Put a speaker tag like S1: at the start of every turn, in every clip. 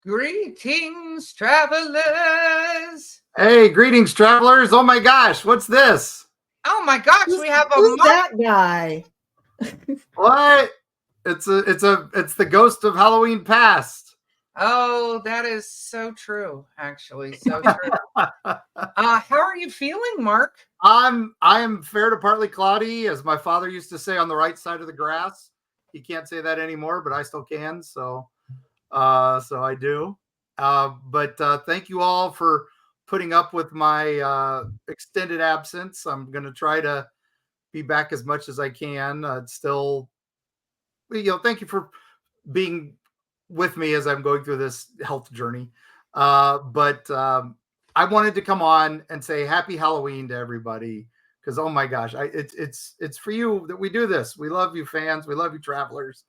S1: Greetings, travelers.
S2: Hey, greetings, travelers. Oh my gosh, what's this?
S1: Oh my gosh, we have a
S3: Who's that guy?
S2: What? It's the ghost of Halloween past.
S1: Oh, that is so true, actually. So true. How are you feeling, Mark?
S2: I'm fair to partly cloudy, as my father used to say, on the right side of the grass. He can't say that anymore, but I still can. So I do. But thank you all for putting up with my extended absence. I'm going to try to be back as much as I can. It's still, thank you for being with me as I'm going through this health journey. But I wanted to come on and say happy Halloween to everybody, because oh my gosh, it's for you that we do this. We love you, fans. We love you, travelers.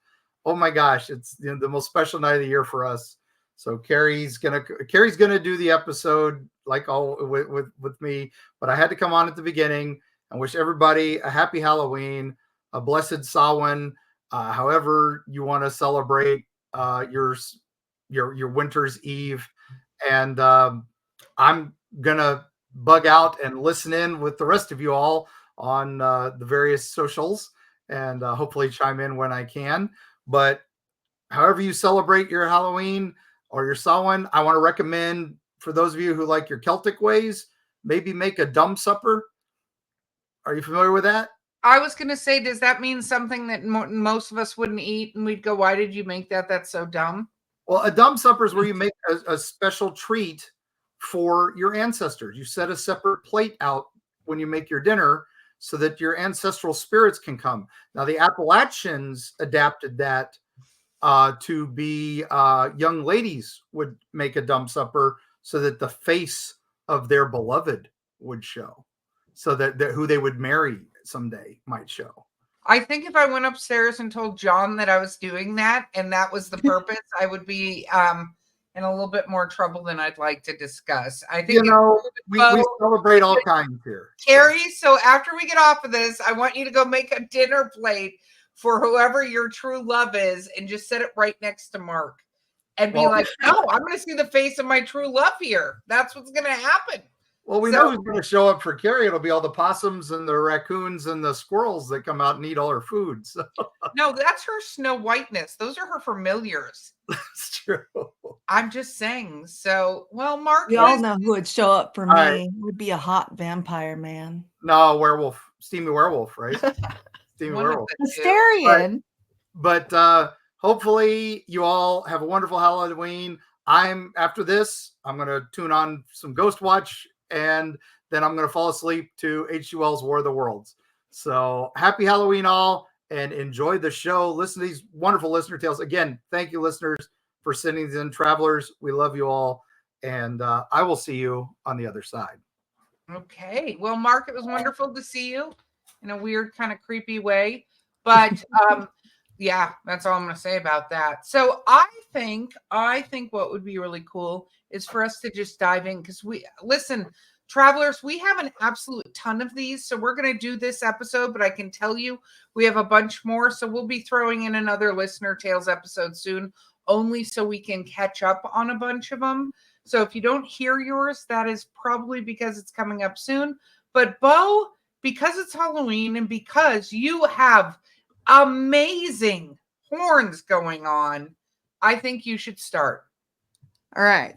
S2: Oh my gosh, it's the most special night of the year for us. So Carrie's gonna do the episode like all with me, but I had to come on at the beginning and wish everybody a happy Halloween, a blessed Samhain, however you want to celebrate your winter's eve, and I'm gonna bug out and listen in with the rest of you all on the various socials, and hopefully chime in when I can. But however you celebrate your Halloween or your Samhain, I want to recommend, for those of you who like your Celtic ways, maybe make a dumb supper. Are you familiar with that?
S1: I was going to say, does that mean something that most of us wouldn't eat? And we'd go, why did you make that? That's so dumb.
S2: Well, a dumb supper is where you make a special treat for your ancestors. You set a separate plate out when you make your dinner so that your ancestral spirits can come. Now, the Appalachians adapted that to be young ladies would make a dumb supper so that the face of their beloved would show, so that who they would marry someday might show.
S1: I think if I went upstairs and told John that I was doing that and that was the purpose, I would be in a little bit more trouble than I'd like to discuss. I think
S2: we celebrate all kinds here.
S1: Carrie, so after we get off of this, I want you to go make a dinner plate for whoever your true love is and just set it right next to Mark and be like, no, I'm going to see the face of my true love here. That's what's going to happen.
S2: Well, we know who's going to show up for Carrie. It'll be all the possums and the raccoons and the squirrels that come out and eat all her food. So.
S1: No, that's her Snow Whiteness. Those are her familiars.
S2: That's true.
S1: I'm just saying. So, well, Mark.
S3: We all know who would show up for me. It would be a hot vampire man.
S2: No, werewolf. Steamy werewolf, right? Steamy werewolf.
S3: Hysterian.
S2: But hopefully you all have a wonderful Halloween. After this, I'm going to tune on some Ghost Watch, and then I'm going to fall asleep to H.G. Wells' War of the Worlds. So happy Halloween all, and enjoy the show. Listen to these wonderful listener tales. Again, thank you, listeners, for sending these in. Travelers, we love you all, and I will see you on the other side.
S1: Okay. Well, Mark, it was wonderful to see you in a weird kind of creepy way. But yeah, that's all I'm going to say about that. So I think what would be really cool is for us to just dive in, because listen, travelers, we have an absolute ton of these. So we're going to do this episode, but I can tell you we have a bunch more. So we'll be throwing in another Listener Tales episode soon, only so we can catch up on a bunch of them. So if you don't hear yours, that is probably because it's coming up soon. But Beau, because it's Halloween and because you have amazing horns going on, I think you should start.
S3: All right.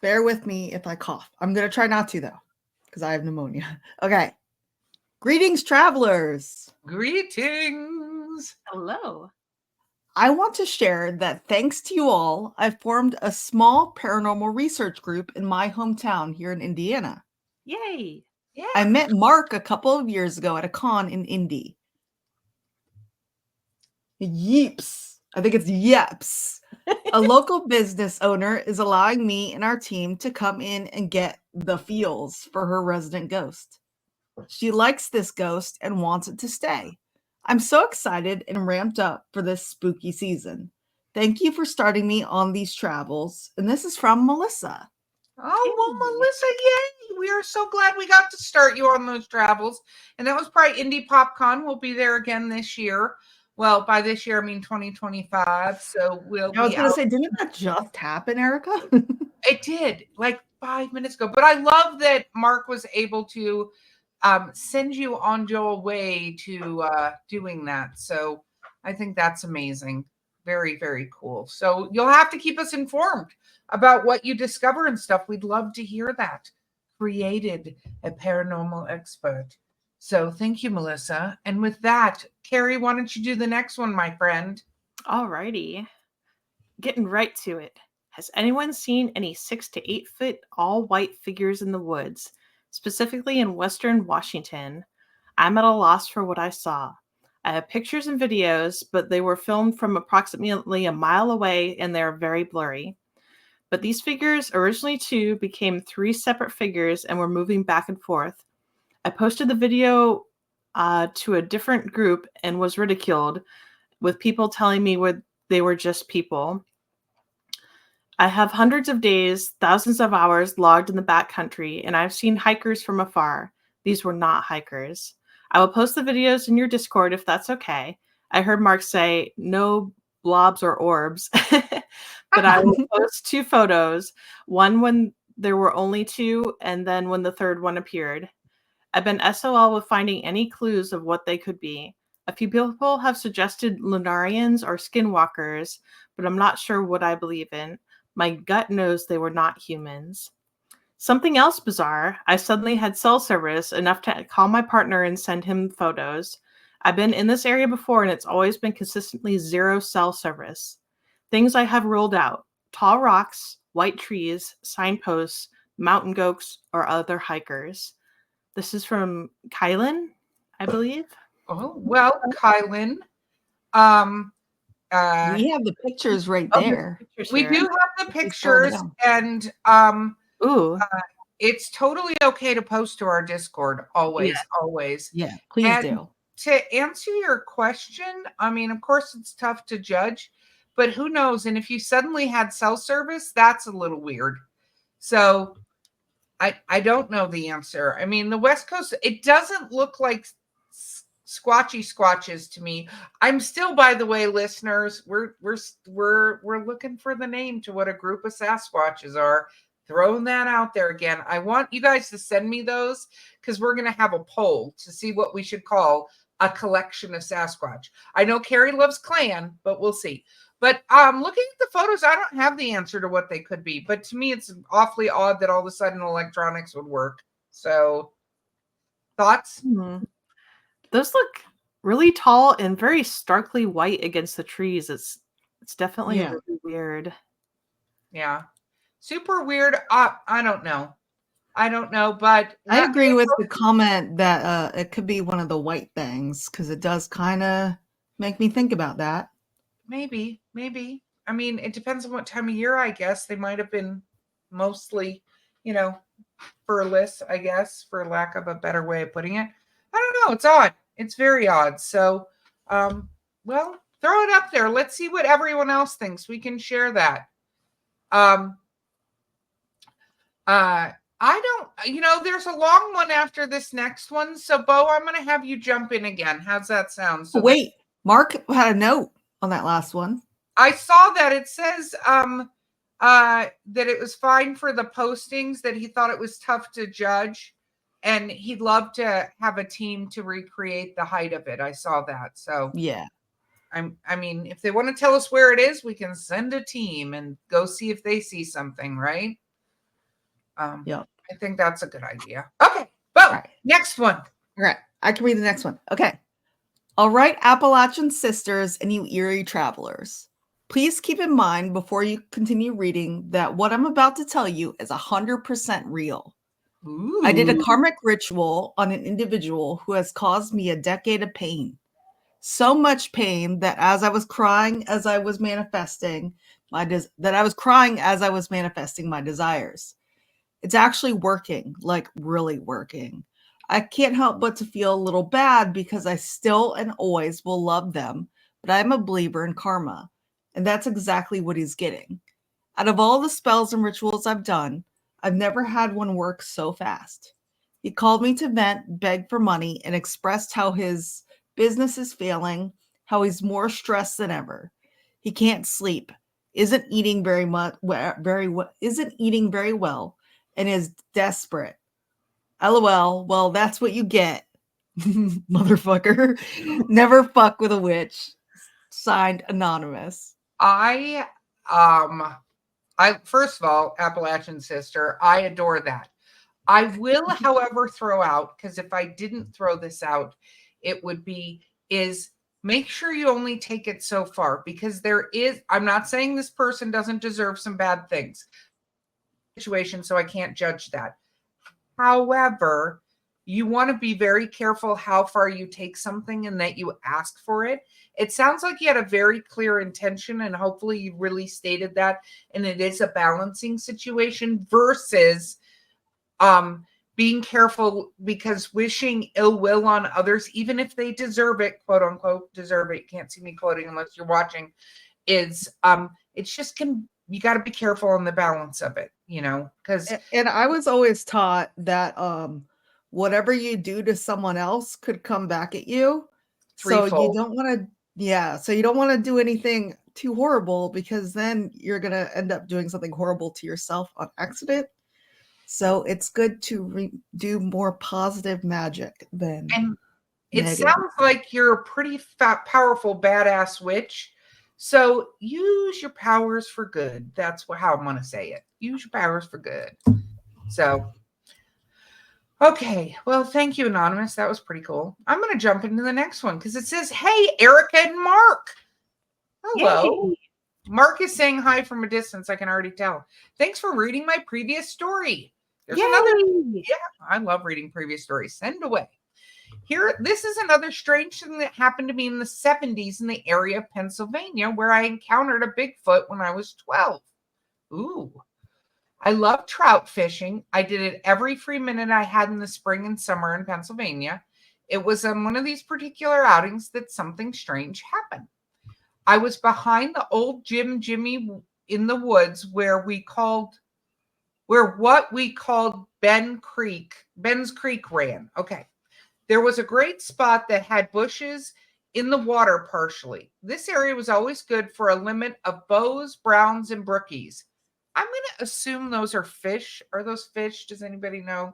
S3: Bear with me if I cough. I'm going to try not to, though, because I have pneumonia. Okay. Greetings, travelers.
S1: Greetings.
S4: Hello.
S3: I want to share that thanks to you all, I've formed a small paranormal research group in my hometown here in Indiana.
S4: Yay.
S1: Yeah.
S3: I met Mark a couple of years ago at a con in Indy. Yeeps. I think it's Yeps. A local business owner is allowing me and our team to come in and get the feels for her resident ghost. She likes this ghost and wants it to stay. I'm so excited and ramped up for this spooky season. Thank you for starting me on these travels. And this is from Melissa.
S1: Oh, well, Melissa, yay. We are so glad we got to start you on those travels. And that was probably Indie PopCon. We'll be there again this year. Well, by this year, I mean 2025. So we'll
S3: I was
S1: be
S3: going to
S1: out.
S3: say, didn't that just happen, Erica?
S1: It did like 5 minutes ago. But I love that Mark was able to send you on your way to doing that. So I think that's amazing. Very, very cool. So you'll have to keep us informed about what you discover and stuff. We'd love to hear that. Created a paranormal expert. So thank you, Melissa. And with that, Carrie, why don't you do the next one, my friend?
S4: Alrighty. Getting right to it. Has anyone seen any 6 to 8 foot all white figures in the woods, specifically in Western Washington? I'm at a loss for what I saw. I have pictures and videos, but they were filmed from approximately a mile away and they are very blurry. But these figures, originally 2, became 3 separate figures and were moving back and forth. I posted the video to a different group and was ridiculed, with people telling me they were just people. I have hundreds of days, thousands of hours logged in the backcountry, and I've seen hikers from afar. These were not hikers. I will post the videos in your Discord if that's okay. I heard Mark say no blobs or orbs, but I will post 2 photos, one when there were only 2, and then when the third one appeared. I've been SOL with finding any clues of what they could be. A few people have suggested Lunarians or skinwalkers, but I'm not sure what I believe in. My gut knows they were not humans. Something else bizarre, I suddenly had cell service enough to call my partner and send him photos. I've been in this area before and it's always been consistently 0 cell service. Things I have ruled out: tall rocks, white trees, signposts, mountain goats, or other hikers. This is from Kylan, I believe.
S1: Oh, well, Kylan. Um,
S3: We have the pictures right
S1: oh,
S3: there.
S1: we do have the pictures, and
S4: Ooh.
S1: it's totally okay to post to our Discord. Always, always.
S3: Yeah, please
S1: And
S3: do.
S1: to answer your question, I mean, of course, it's tough to judge, but who knows? And if you suddenly had cell service, that's a little weird. So I don't know the answer. I mean, the West Coast, it doesn't look like squatchy squatches to me. I'm still, by the way, listeners, we're looking for the name to what a group of Sasquatches are. Throwing that out there again. I want you guys to send me those because we're going to have a poll to see what we should call a collection of Sasquatch. I know Carrie loves clan, but we'll see. But looking at the photos, I don't have the answer to what they could be. But to me, it's awfully odd that all of a sudden electronics would work. So, thoughts?
S4: Mm-hmm. Those look really tall and very starkly white against the trees. It's definitely really weird.
S1: Yeah. Super weird. I don't know. But
S3: I agree with the comment that it could be one of the white things because it does kind of make me think about that.
S1: Maybe. I mean, it depends on what time of year, I guess. They might have been mostly, furless, I guess, for lack of a better way of putting it. I don't know. It's odd. It's very odd. So, well, throw it up there. Let's see what everyone else thinks. We can share that. I don't, there's a long one after this next one. So, Beau, I'm going to have you jump in again. How's that sound? So
S3: wait, Mark had a note on that last one.
S1: I saw that it says that it was fine for the postings, that he thought it was tough to judge, and he'd love to have a team to recreate the height of it. I saw that. So
S3: yeah.
S1: I mean, if they want to tell us where it is, we can send a team and go see if they see something, right?
S3: Yeah.
S1: I think that's a good idea. Okay. Beau,
S3: right.
S1: Next one.
S3: All right. I can read the next one. Okay. All right, Appalachian sisters and you Eerie travelers. Please keep in mind before you continue reading that what I'm about to tell you is 100% real.
S1: Ooh.
S3: I did a karmic ritual on an individual who has caused me a decade of pain. So much pain that as I was crying as I was manifesting my desires. It's actually working, like really working. I can't help but to feel a little bad because I still and always will love them, but I'm a believer in karma, and that's exactly what he's getting. Out of all the spells and rituals I've done, I've never had one work so fast. He called me to vent, beg for money, and expressed how his business is failing how he's more stressed than ever. He can't sleep, isn't eating very well, and is desperate. LOL. Well, that's what you get, motherfucker. Never fuck with a witch. Signed, Anonymous.
S1: I first of all, Appalachian Sister, I adore that. I will, however, throw out, because if I didn't throw this out, it would be, is make sure you only take it so far, because I'm not saying this person doesn't deserve some bad things. Situation, so I can't judge that. However, you want to be very careful how far you take something and that you ask for it. It sounds like you had a very clear intention, and hopefully you really stated that, and it is a balancing situation versus being careful, because wishing ill will on others, even if they deserve it, quote unquote, deserve it. You can't see me quoting unless you're watching, is it's just you got to be careful on the balance of it, because.
S3: And I was always taught that whatever you do to someone else could come back at you.
S1: Threefold.
S3: So you don't want to, so you don't want to do anything too horrible, because then you're going to end up doing something horrible to yourself on accident. So it's good to do more positive magic than.
S1: And it
S3: negative.
S1: sounds like you're a pretty powerful, badass witch. So use your powers for good. That's how I'm going to say it. Use your powers for good. So, okay. Well, thank you, Anonymous. That was pretty cool. I'm going to jump into the next one because it says, hey, Erika and Mark. Hello. Yay. Mark is saying hi from a distance. I can already tell. Thanks for reading my previous story. There's another. Yeah, I love reading previous stories. Send away. Here, this is another strange thing that happened to me in the 70s in the area of Pennsylvania, where I encountered a Bigfoot when I was 12. Ooh. I love trout fishing. I did it every free minute I had in the spring and summer in Pennsylvania. It was on one of these particular outings that something strange happened. I was behind the old Jimmy in the woods where what we called Ben's Creek ran. Okay. There was a great spot that had bushes in the water partially. This area was always good for a limit of bows, browns, and brookies. I'm going to assume those are fish. Are those fish? Does anybody know?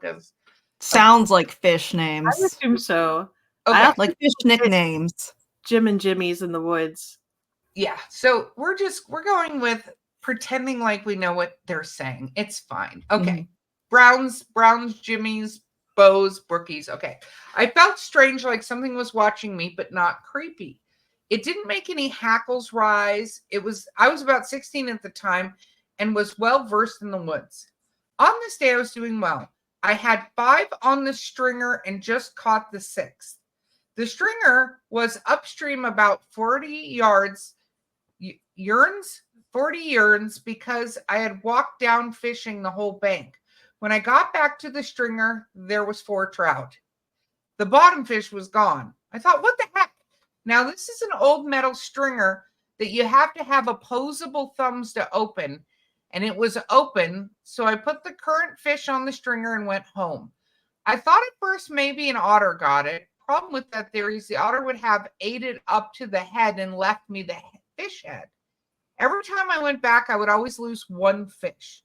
S3: Sounds like fish names.
S4: I assume so.
S3: Okay. Like fish nicknames.
S4: Jim and Jimmy's in the woods.
S1: Yeah. So we're going with pretending like we know what they're saying. It's fine. Okay. Mm-hmm. Browns, Jimmy's, bows, brookies. Okay. I felt strange, like something was watching me, but not creepy. It didn't make any hackles rise. I was about 16 at the time and was well versed in the woods. On this day, I was doing well. I had 5 on the stringer and just caught the 6th. The stringer was upstream about 40 yards, 40 yards, because I had walked down fishing the whole bank. When I got back to the stringer, there was 4 trout. The bottom fish was gone. I thought, what the heck? Now, this is an old metal stringer that you have to have opposable thumbs to open, and it was open, so I put the current fish on the stringer and went home. I thought at first maybe an otter got it. Problem with that theory is the otter would have ate it up to the head and left me the fish head. Every time I went back, I would always lose 1 fish.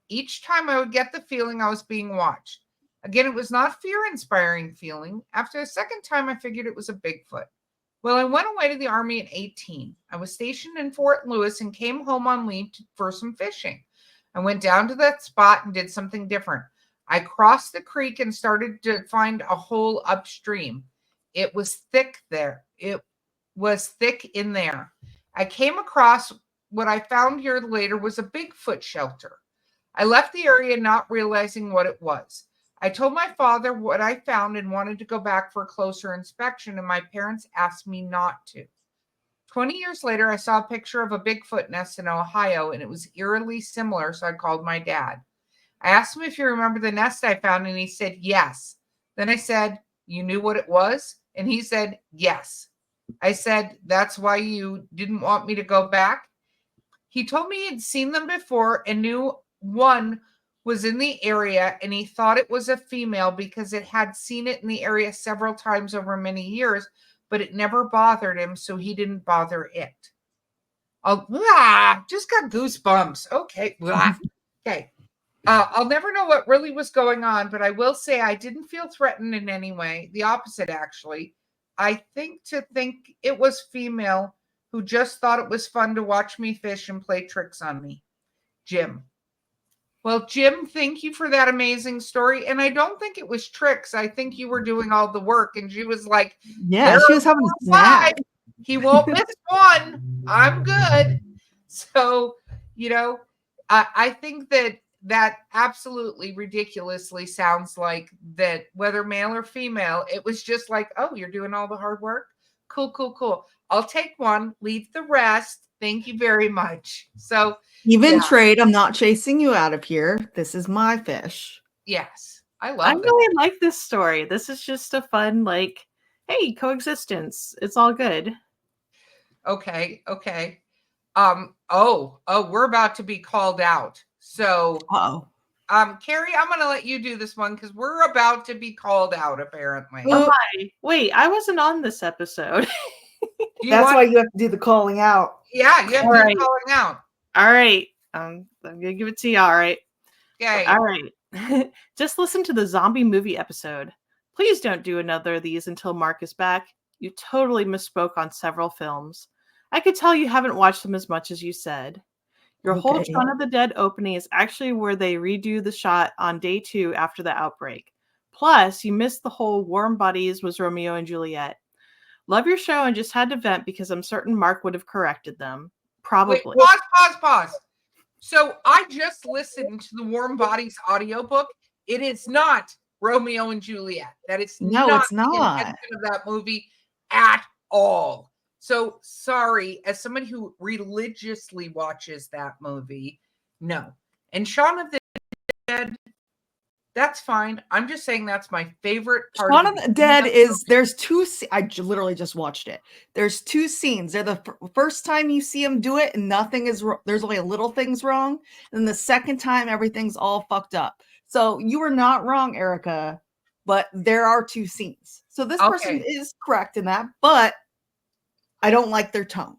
S1: Each time I would get the feeling I was being watched. Again, it was not a fear-inspiring feeling. After the second time, I figured it was a Bigfoot. Well, I went away to the Army at 18. I was stationed in Fort Lewis and came home on leave for some fishing. I went down to that spot and did something different. I crossed the creek and started to find a hole upstream. It was thick there. It was thick in there. I came across what I found years later was a Bigfoot shelter. I left the area not realizing what it was. I told my father what I found and wanted to go back for a closer inspection, and my parents asked me not to. 20 years later, I saw a picture of a Bigfoot nest in Ohio, and it was eerily similar, so I called my dad. I asked him if he remembered the nest I found, and he said yes. Then I said, you knew what it was? And he said, yes. I said, that's why you didn't want me to go back? He told me he'd seen them before and knew one was in the area, and he thought it was a female because it had seen it in the area several times over many years, but it never bothered him, so he didn't bother it. Just got goosebumps. Okay. Okay. I'll never know what really was going on, but I will say I didn't feel threatened in any way. The opposite, actually. I think it was female who just thought it was fun to watch me fish and play tricks on me. Jim. Well, Jim, thank you for that amazing story. And I don't think it was tricks. I think you were doing all the work. And she was like,
S3: Yeah, she was having a snack.
S1: he won't miss one. I'm good. So, I think that absolutely ridiculously sounds like that, whether male or female, it was just like, oh, you're doing all the hard work. Cool. I'll take one, leave the rest. Thank you very much. So
S3: even trade, I'm not chasing you out of here. This is my fish.
S1: Yes. I
S4: really like this story. This is just a fun, like, hey, coexistence. It's all good.
S1: Okay. We're about to be called out. So Carrie, I'm gonna let you do this one because we're about to be called out, apparently.
S4: Oh my. Wait, I wasn't on this episode.
S3: That's why you have to do the calling out.
S1: Yeah, you have to do the calling out.
S4: All right. I'm gonna give it to you. All right.
S1: Okay.
S4: All right. Just listen to the zombie movie episode. Please don't do another of these until Mark is back. You totally misspoke on several films. I could tell you haven't watched them as much as you said. Your whole Shaun of the Dead opening is actually where they redo the shot on day 2 after the outbreak. Plus, you missed the whole warm bodies was Romeo and Juliet. Love your show and just had to vent because I'm certain Mark would have corrected them. Probably.
S1: Wait, pause. So I just listened to the Warm Bodies audiobook. It is not Romeo and Juliet. That is not the intention of that movie at all. So sorry, as somebody who religiously watches that movie, no. And Shaun of the Dead, that's fine. I'm just saying that's my favorite part.
S3: Shaun of the Dead is, there's two, I literally just watched it. There's 2 scenes. They're the first time you see him do it and nothing is, there's only little things wrong. And the second time, everything's all fucked up. So you were not wrong, Erika, but there are 2 scenes. So this person is correct in that, but I don't like their tone.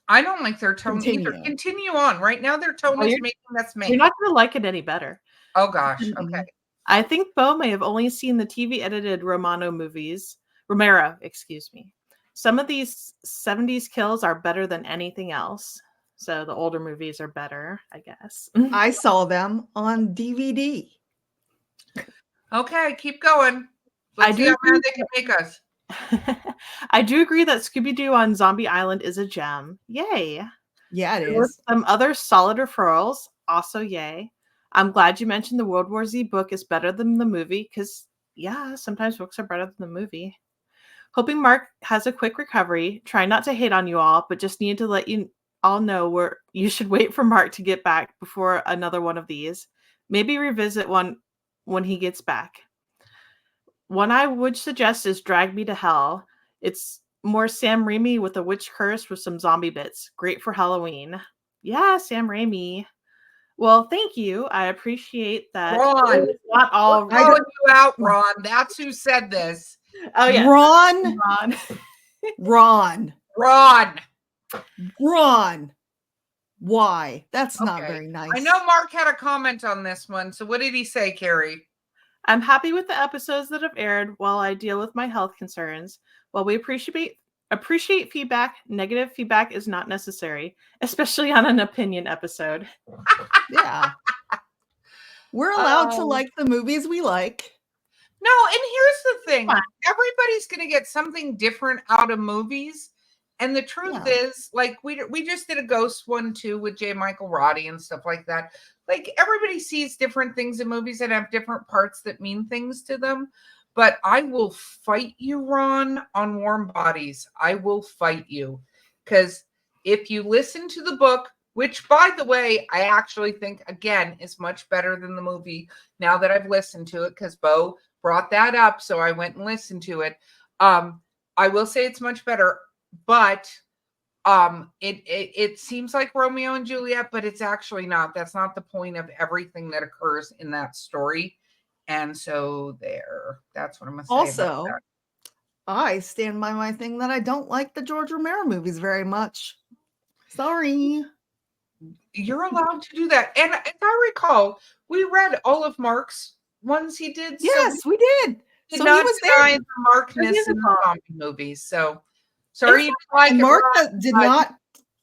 S1: I don't like their tone either. Continue on. Right now, their tone is making us mad.
S4: You're not going to like it any better.
S1: Oh, gosh. Okay.
S4: I think Beau may have only seen the TV-edited Romero, excuse me. Some of these 70s kills are better than anything else. So the older movies are better, I guess.
S3: I saw them on DVD.
S1: Okay, keep going. Let's see how mad they can make us.
S4: I do agree that Scooby-Doo on Zombie Island is a gem. Yay.
S3: Yeah, it
S4: there
S3: is.
S4: Some other solid referrals. Also, yay. I'm glad you mentioned the World War Z book is better than the movie because, yeah, sometimes books are better than the movie. Hoping Mark has a quick recovery. Try not to hate on you all, but just need to let you all know where you should wait for Mark to get back before another one of these. Maybe revisit one when he gets back. One I would suggest is Drag Me to Hell. It's more Sam Raimi with a witch curse with some zombie bits. Great for Halloween. Yeah, Sam Raimi. Well, thank you. I appreciate that.
S1: Ron,
S4: not all
S1: I'm calling you out, Ron. That's who said this.
S4: Oh yeah,
S3: Ron. Why? That's not very nice.
S1: I know Mark had a comment on this one. So what did he say, Carrie?
S4: I'm happy with the episodes that have aired while I deal with my health concerns. While we appreciate feedback, negative feedback is not necessary, especially on an opinion episode.
S3: Yeah. We're allowed to like the movies we like.
S1: No, and here's the thing. Everybody's going to get something different out of movies. And the truth is, like, we just did a ghost one, too, with J. Michael Roddy and stuff like that. Like, everybody sees different things in movies that have different parts that mean things to them. But I will fight you, Ron, on Warm Bodies. I will fight you. Because if you listen to the book, which, by the way, I actually think, again, is much better than the movie now that I've listened to it, because Beau brought that up, so I went and listened to it. I will say it's much better, but it seems like Romeo and Juliet, but it's actually not. That's not the point of everything that occurs in that story. And so that's what I'm going to say.
S3: Also, I stand by my thing that I don't like the George Romero movies very much. Sorry.
S1: You're allowed to do that. And as I recall, we read all of Mark's ones he did. So
S3: Yes, we did.
S1: did
S3: So
S1: not
S3: he was
S1: deny
S3: there.
S1: the Markness in the
S4: Wonderful.
S1: zombie movies. So sorry you
S4: It's
S1: didn't like
S3: And
S1: it,
S3: Mark
S1: Ron,
S3: did
S1: but
S3: not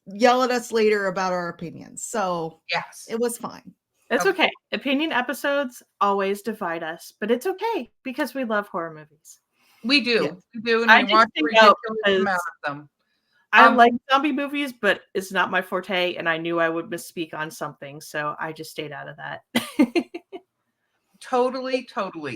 S3: yell at us later about our opinions. So
S1: yes,
S3: it was fine.
S4: It's
S1: Okay.
S4: okay. Opinion episodes always divide us, but it's okay because we love horror movies.
S1: we do.
S3: Yes.
S1: We do. And
S4: I
S1: we
S4: just
S1: watch a
S4: think out
S1: ridiculous amount
S4: because
S1: of them.
S4: I like zombie movies, but it's not my forte, and I knew I would misspeak on something, so I just stayed out of that.
S1: Totally.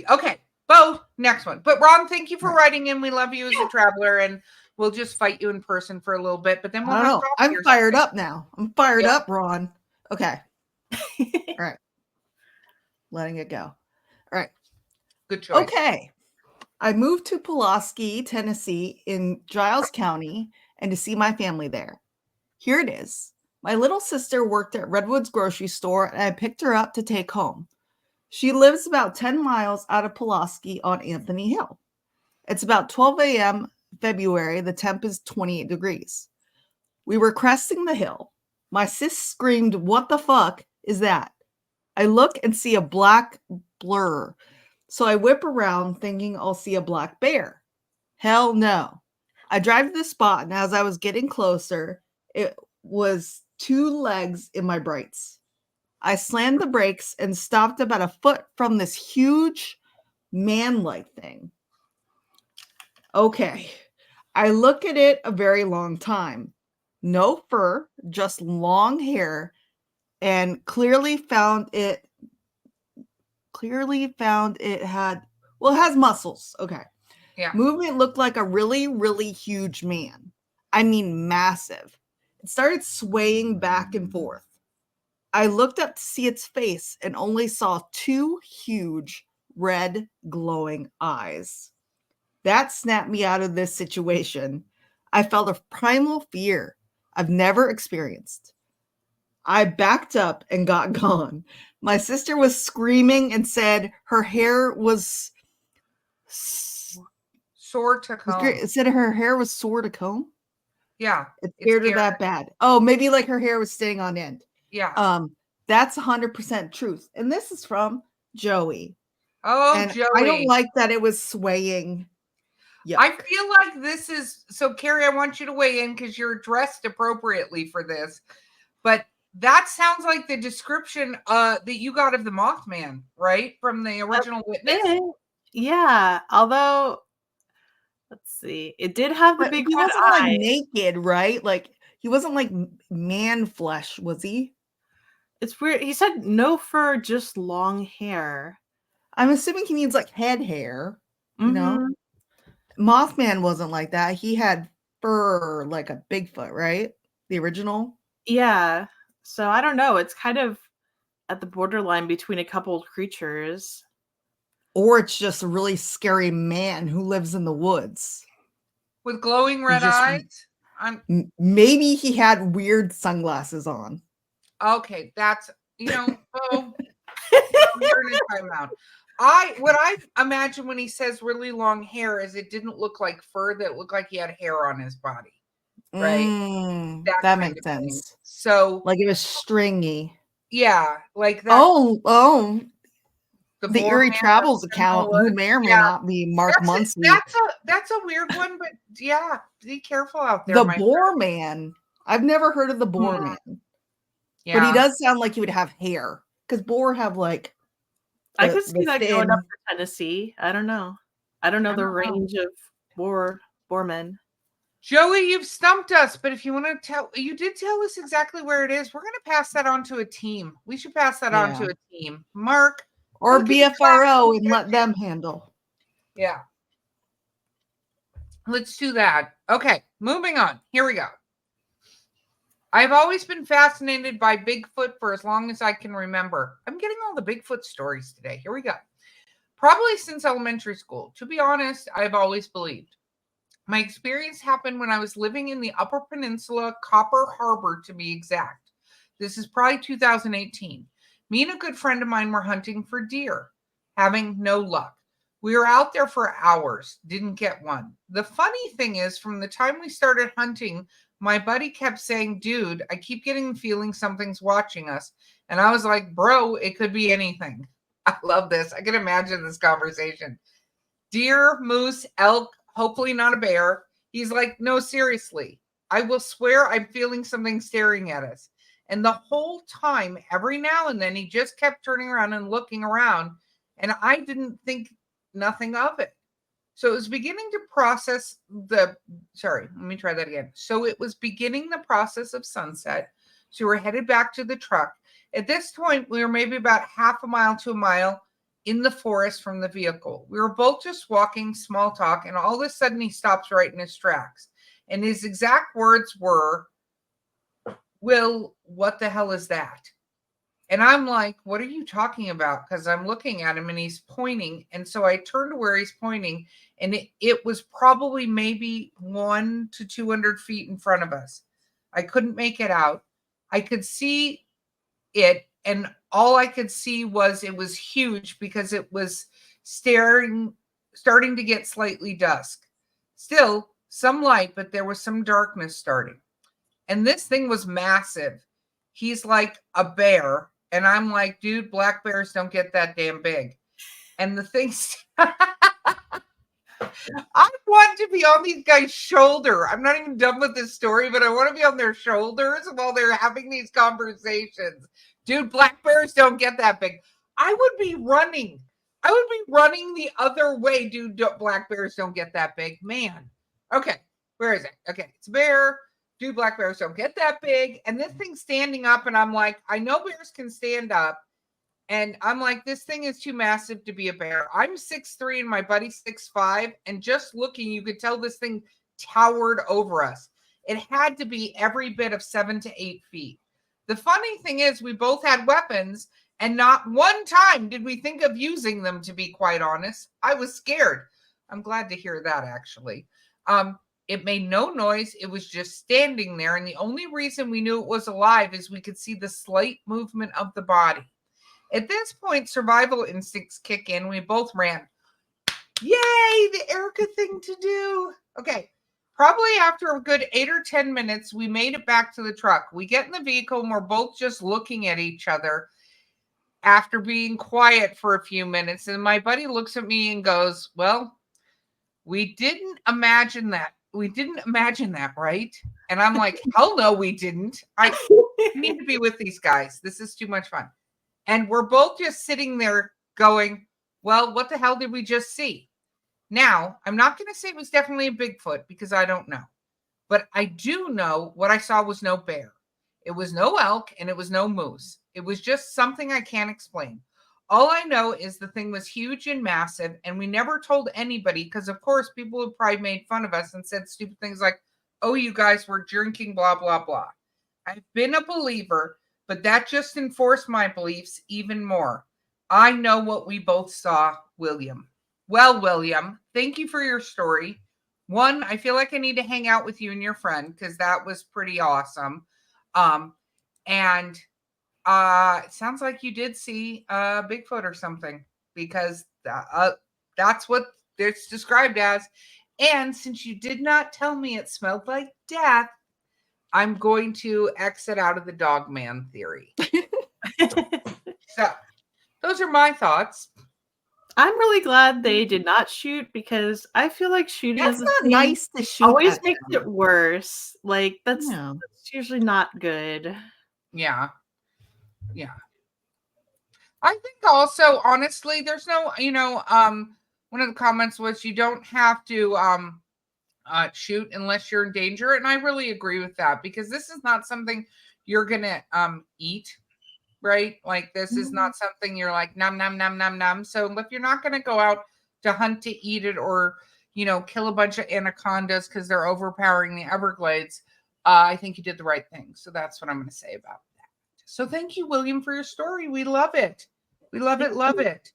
S1: Okay, Beau, next one. But Ron, thank you for writing in. We love you as a traveler, and we'll just fight you in person for a little bit. But then we'll
S3: I don't
S1: have
S3: know.
S1: coffee
S3: I'm
S1: or
S3: fired
S1: something.
S3: up now. I'm fired
S1: Yeah.
S3: up, Ron. Okay. All right. Letting it go. All right.
S1: Good choice.
S3: Okay. I moved to Pulaski, Tennessee in Giles County and to see my family there. Here it is. My little sister worked at Redwood's grocery store and I picked her up to take home. She lives about 10 miles out of Pulaski on Anthony Hill. It's about 12 a.m. February. The temp is 28 degrees. We were cresting the hill. My sis screamed, "What the fuck is that?" I look and see a black blur. So I whip around thinking I'll see a black bear. Hell no. I drive to the spot, and as I was getting closer, it was two legs in my brights. I slammed the brakes and stopped about a foot from this huge man-like thing. Okay. I look at it a very long time. No fur, just long hair, and clearly found it had, well, it has muscles. Okay.
S1: Yeah.
S3: Movement looked like a really, really huge man. I mean, massive. It started swaying back and forth. I looked up to see its face and only saw two huge red glowing eyes. That snapped me out of this situation. I felt a primal fear I've never experienced. I backed up and got gone. My sister was screaming and said her hair was
S1: Sore to comb.
S3: It said her hair was sore to comb.
S1: Yeah.
S3: It
S1: it's
S3: scared her
S1: scary.
S3: that bad. Oh, maybe like her hair was staying on end.
S1: Yeah.
S3: That's 100% truth. And this is from Joey.
S1: Oh,
S3: And
S1: Joey.
S3: I don't like that it was swaying. Yuck.
S1: I feel like this is so, Carrie, I want you to weigh in because you're dressed appropriately for this. But that sounds like the description that you got of the Mothman, right? From the original Witness.
S4: Yeah. Although, let's see. It did have the
S3: But
S4: big
S3: he
S4: red
S3: wasn't
S4: eye.
S3: like naked, right? Like he wasn't like man flesh, was he?
S4: It's weird. He said no fur, just long hair.
S3: I'm assuming he means like head hair. You know,
S4: Mhm.
S3: Mothman wasn't like that. He had fur like a Bigfoot, right? The original.
S4: Yeah. So I don't know. It's kind of at the borderline between a couple of creatures.
S3: Or it's just a really scary man who lives in the woods.
S1: With glowing red
S3: just-
S1: eyes.
S3: Maybe he had weird sunglasses on.
S1: Okay, that's, oh, you're in a timeout. What I imagine when he says really long hair is it didn't look like fur, that looked like he had hair on his body. Right?
S3: That
S1: kind
S3: makes
S1: of thing.
S3: sense.
S1: So
S3: Like it was stringy.
S1: yeah, like that.
S3: Oh, the
S1: Boar
S3: Eerie
S1: Man
S3: Travels
S1: in the
S3: account, who
S1: woods.
S3: may or may
S1: Yeah.
S3: not be Mark Muncy.
S1: That's a weird one, but yeah, be careful out there.
S3: The
S1: my
S3: Boar
S1: friend.
S3: Man. I've never heard of the Boar
S1: Hmm.
S3: Man.
S1: Yeah.
S3: But he does sound like he would have hair. Because boar have like
S4: I could see that going up
S3: thin-
S4: to Tennessee. I don't know. I don't know the range of boar men.
S1: Joey, you've stumped us, but if you want to you did tell us exactly where it is. We're going to pass that on to a team. We should pass that on to a team. Mark.
S3: or
S1: look at your
S3: BFRO
S1: class.
S3: and let them handle.
S1: Yeah. Let's do that. Okay, moving on. Here we go. I've always been fascinated by Bigfoot for as long as I can remember. I'm getting all the Bigfoot stories today. Here we go. Probably since elementary school. To be honest, I've always believed. My experience happened when I was living in the Upper Peninsula, Copper Harbor to be exact. This is probably 2018. Me and a good friend of mine were hunting for deer, having no luck. We were out there for hours, didn't get one. The funny thing is, from the time we started hunting, my buddy kept saying, dude, I keep getting the feeling something's watching us. And I was like, bro, it could be anything. I love this. I can imagine this conversation. Deer, moose, elk, hopefully not a bear. He's like, no, seriously. I will swear I'm feeling something staring at us. And the whole time, every now and then, he just kept turning around and looking around. And I didn't think nothing of it. So it was beginning to process let me try that again. So it was beginning the process of sunset. So we're headed back to the truck. At this point, we were maybe about half a mile to a mile in the forest from the vehicle. We were both just walking, small talk, and all of a sudden he stops right in his tracks. And his exact words were, Will, what the hell is that? And I'm like, what are you talking about? Because I'm looking at him and he's pointing. And so I turned to where he's pointing, and it was probably maybe 100 to 200 feet in front of us. I couldn't make it out. I could see it, and all I could see was it was huge because it was starting to get slightly dusk. Still some light, but there was some darkness starting. And this thing was massive. He's like a bear. And I'm like, dude, black bears don't get that damn big. And the things, I want to be on these guys' shoulder. I'm not even done with this story, but I want to be on their shoulders while they're having these conversations. Dude, black bears don't get that big. I would be running. I would be running the other way. Dude, black bears don't get that big. Man. Okay, where is it? Okay, it's a bear. Dude, black bears don't get that big. And this thing's standing up, and I'm like, I know bears can stand up. And I'm like, this thing is too massive to be a bear. I'm 6'3" and my buddy's 6'5". And just looking, you could tell this thing towered over us. It had to be every bit of 7 to 8 feet. The funny thing is, we both had weapons, and not one time did we think of using them, to be quite honest. I was scared. I'm glad to hear that, actually. It made no noise. It was just standing there. And the only reason we knew it was alive is we could see the slight movement of the body. At this point, survival instincts kick in. We both ran. Yay, the Erika thing to do. Okay, probably after a good 8 or 10 minutes, we made it back to the truck. We get in the vehicle, and we're both just looking at each other after being quiet for a few minutes. And my buddy looks at me and goes, well, we didn't imagine that. We didn't imagine that, right? And I'm like, hell no, we didn't. I need to be with these guys. This is too much fun. And we're both just sitting there going, well, what the hell did we just see? Now, I'm not going to say it was definitely a Bigfoot because I don't know. But I do know what I saw was no bear. It was no elk, and it was no moose. It was just something I can't explain. All I know is the thing was huge and massive, and we never told anybody because, of course, people would probably made fun of us and said stupid things like, oh, you guys were drinking, blah, blah, blah. I've been a believer, but that just enforced my beliefs even more. I know what we both saw, William. Well, William, thank you for your story. One, I feel like I need to hang out with you and your friend because that was pretty awesome. And it sounds like you did see Bigfoot or something because that's what it's described as. And since you did not tell me it smelled like death, I'm going to exit out of the dog man theory. So those are my thoughts.
S4: I'm really glad they did not shoot because I feel like shooting
S3: That's
S4: is
S3: not nice to shoot.
S4: always
S3: at
S4: makes
S3: them.
S4: it worse. Like that's
S3: No.
S4: usually not good.
S1: Yeah. Yeah. I think also, honestly, there's no, one of the comments was you don't have to shoot unless you're in danger. And I really agree with that because this is not something you're going to eat, right? Like this is not something you're like, nom, nom, nom, nom, nom. So if you're not going to go out to hunt to eat it or, kill a bunch of anacondas because they're overpowering the Everglades, I think you did the right thing. So that's what I'm going to say about that. So thank you, William, for your story. We love it. We love it. Love it.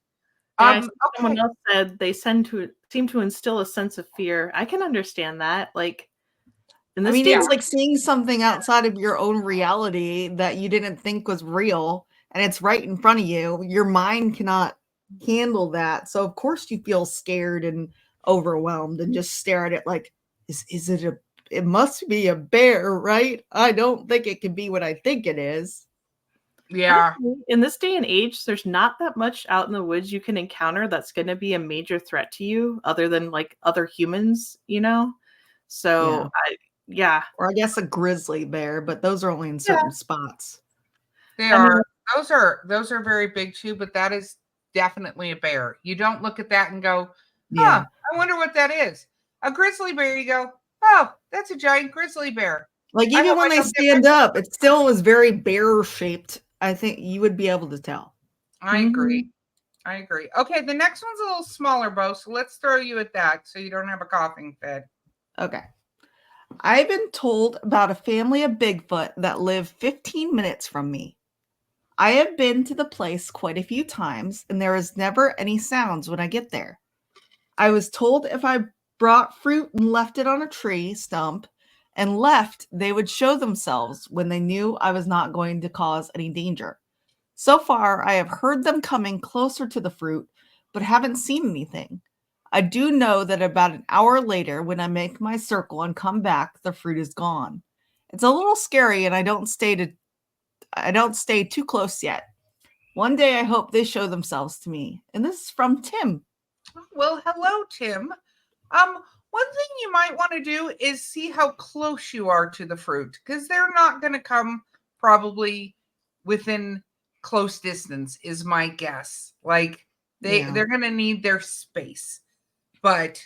S4: Yeah, someone else said they seem to instill a sense of fear. I can understand that. Like,
S3: I mean, it's like seeing something outside of your own reality that you didn't think was real, and it's right in front of you. Your mind cannot handle that. So of course you feel scared and overwhelmed and just stare at it like, is it a, it must be a bear, right? I don't think it can be what I think it is.
S1: Yeah.
S4: Honestly, in this day and age, there's not that much out in the woods you can encounter that's going to be a major threat to you other than like other humans, you know? So, yeah.
S3: Or I guess a grizzly bear, but those are only in
S4: Yeah.
S3: certain spots.
S1: They
S4: I mean-
S1: are. Those are very big too, but that is definitely a bear. You don't look at that and go,
S3: Yeah.
S1: I wonder what that is. A grizzly bear, you go, oh, that's a giant grizzly bear.
S3: Like
S1: I
S3: even
S1: hope
S3: when
S1: I
S3: they
S1: don't get
S3: stand
S1: bit.
S3: up, it still is very bear shaped. I think you would be able to tell.
S1: I agree. I agree. Okay, the next one's a little smaller, Beau, so let's throw you at that so you don't have a coughing fit.
S3: Okay. I've been told about a family of Bigfoot that live 15 minutes from me. I have been to the place quite a few times, and there is never any sounds when I get there. I was told if I brought fruit and left it on a tree stump and left, they would show themselves when they knew I was not going to cause any danger. So far, I have heard them coming closer to the fruit, but haven't seen anything. I do know that about an hour later, when I make my circle and come back, the fruit is gone. It's a little scary, and I don't stay too close yet. One day I hope they show themselves to me. And this is from Tim.
S1: Well, hello, Tim. One thing you might want to do is see how close you are to the fruit, because they're not going to come probably within close distance, is my guess. Like they're going to need their space. But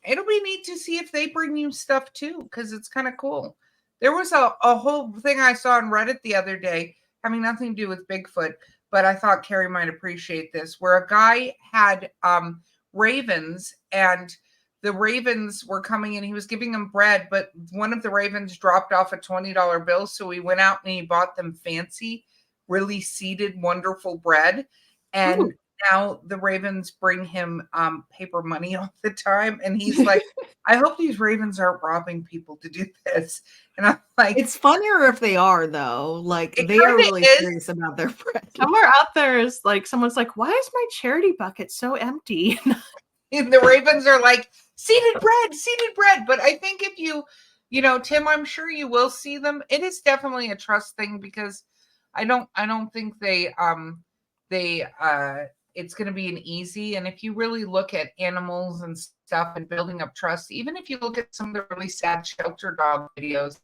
S1: it'll be neat to see if they bring you stuff too, because it's kind of cool. There was a whole thing I saw on Reddit the other day having nothing to do with Bigfoot, but I thought Carrie might appreciate this, where a guy had ravens, and the ravens were coming in. He was giving them bread, but one of the ravens dropped off a $20 bill. So he went out and he bought them fancy, really seeded, wonderful bread. And
S4: Ooh.
S1: now the ravens bring him paper money all the time. And he's like, I hope these ravens aren't robbing people to do this. And I'm like,
S3: It's funnier if they are, though. Like
S1: It
S3: they are
S1: kinda
S3: really
S1: is.
S3: serious about their bread.
S4: Somewhere out there is like someone's like, why is my charity bucket so empty?
S1: and the ravens are like, seeded bread. But I think if Tim, I'm sure you will see them. It is definitely a trust thing, because I don't think it's going to be an easy. And if you really look at animals and stuff and building up trust, even if you look at some of the really sad shelter dog videos,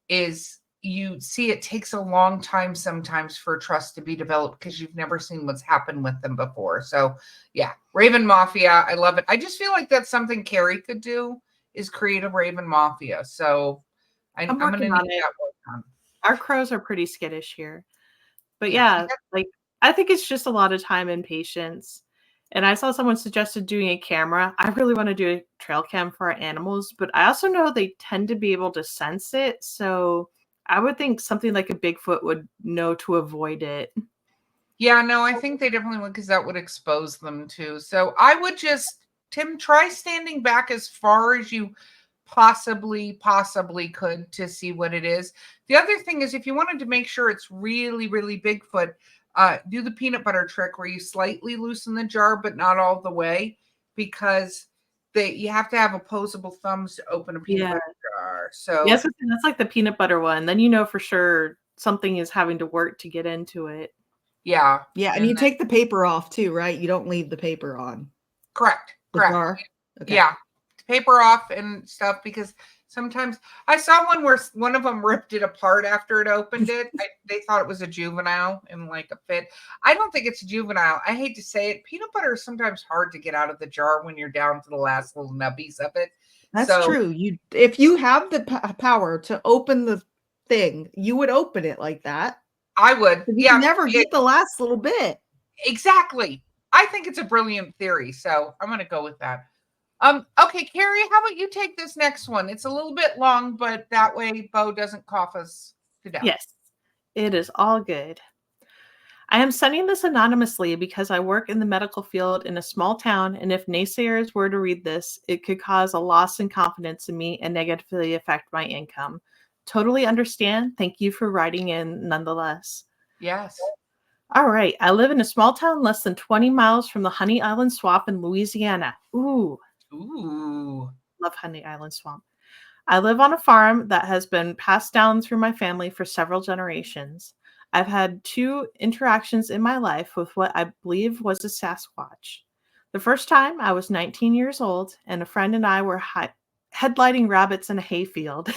S1: is you see it takes a long time sometimes for trust to be developed, because you've never seen what's happened with them before. So yeah, Raven Mafia, I love it. I just feel like that's something Carrie could do, is create a Raven Mafia. So I'm going to need
S4: working on it.
S1: that work on.
S4: Our crows are pretty skittish here. But yeah, like I think it's just a lot of time and patience. And I saw someone suggested doing a camera. I really want to do a trail cam for our animals, but I also know they tend to be able to sense it. So I would think something like a Bigfoot would know to avoid it.
S1: Yeah, no, I think they definitely would, because that would expose them too. So I would just, Tim, try standing back as far as you possibly could to see what it is. The other thing is, if you wanted to make sure it's really, really Bigfoot, do the peanut butter trick where you slightly loosen the jar, but not all the way, because you have to have opposable thumbs to open a peanut butter jar. So
S4: yes, that's like the peanut butter one. Then you know for sure something is having to work to get into it.
S1: yeah.
S3: And you take the paper off too, right? You don't leave the paper on.
S1: Correct.
S3: The jar? Okay.
S1: Yeah. Paper off and stuff, because sometimes I saw one where one of them ripped it apart after it opened it. They thought it was a juvenile in like a fit. I don't think it's a juvenile. I hate to say it. Peanut butter is sometimes hard to get out of the jar when you're down to the last little nubbies of it.
S3: That's true. If you have the power to open the thing, you would open it like that.
S1: I would.
S3: You never get the last little bit.
S1: Exactly. I think it's a brilliant theory. So I'm going to go with that. Okay, Carrie, how about you take this next one? It's a little bit long, but that way Beau doesn't cough us to death.
S4: Yes, it is all good. I am sending this anonymously because I work in the medical field in a small town, and if naysayers were to read this, it could cause a loss in confidence in me and negatively affect my income. Totally understand. Thank you for writing in nonetheless.
S1: Yes.
S4: All right. I live in a small town less than 20 miles from the Honey Island Swamp in Louisiana. Ooh,
S1: Ooh.
S4: love Honey Island Swamp. I live on a farm that has been passed down through my family for several generations. I've had 2 interactions in my life with what I believe was a Sasquatch. The first time I was 19 years old, and a friend and I were headlighting rabbits in a hayfield.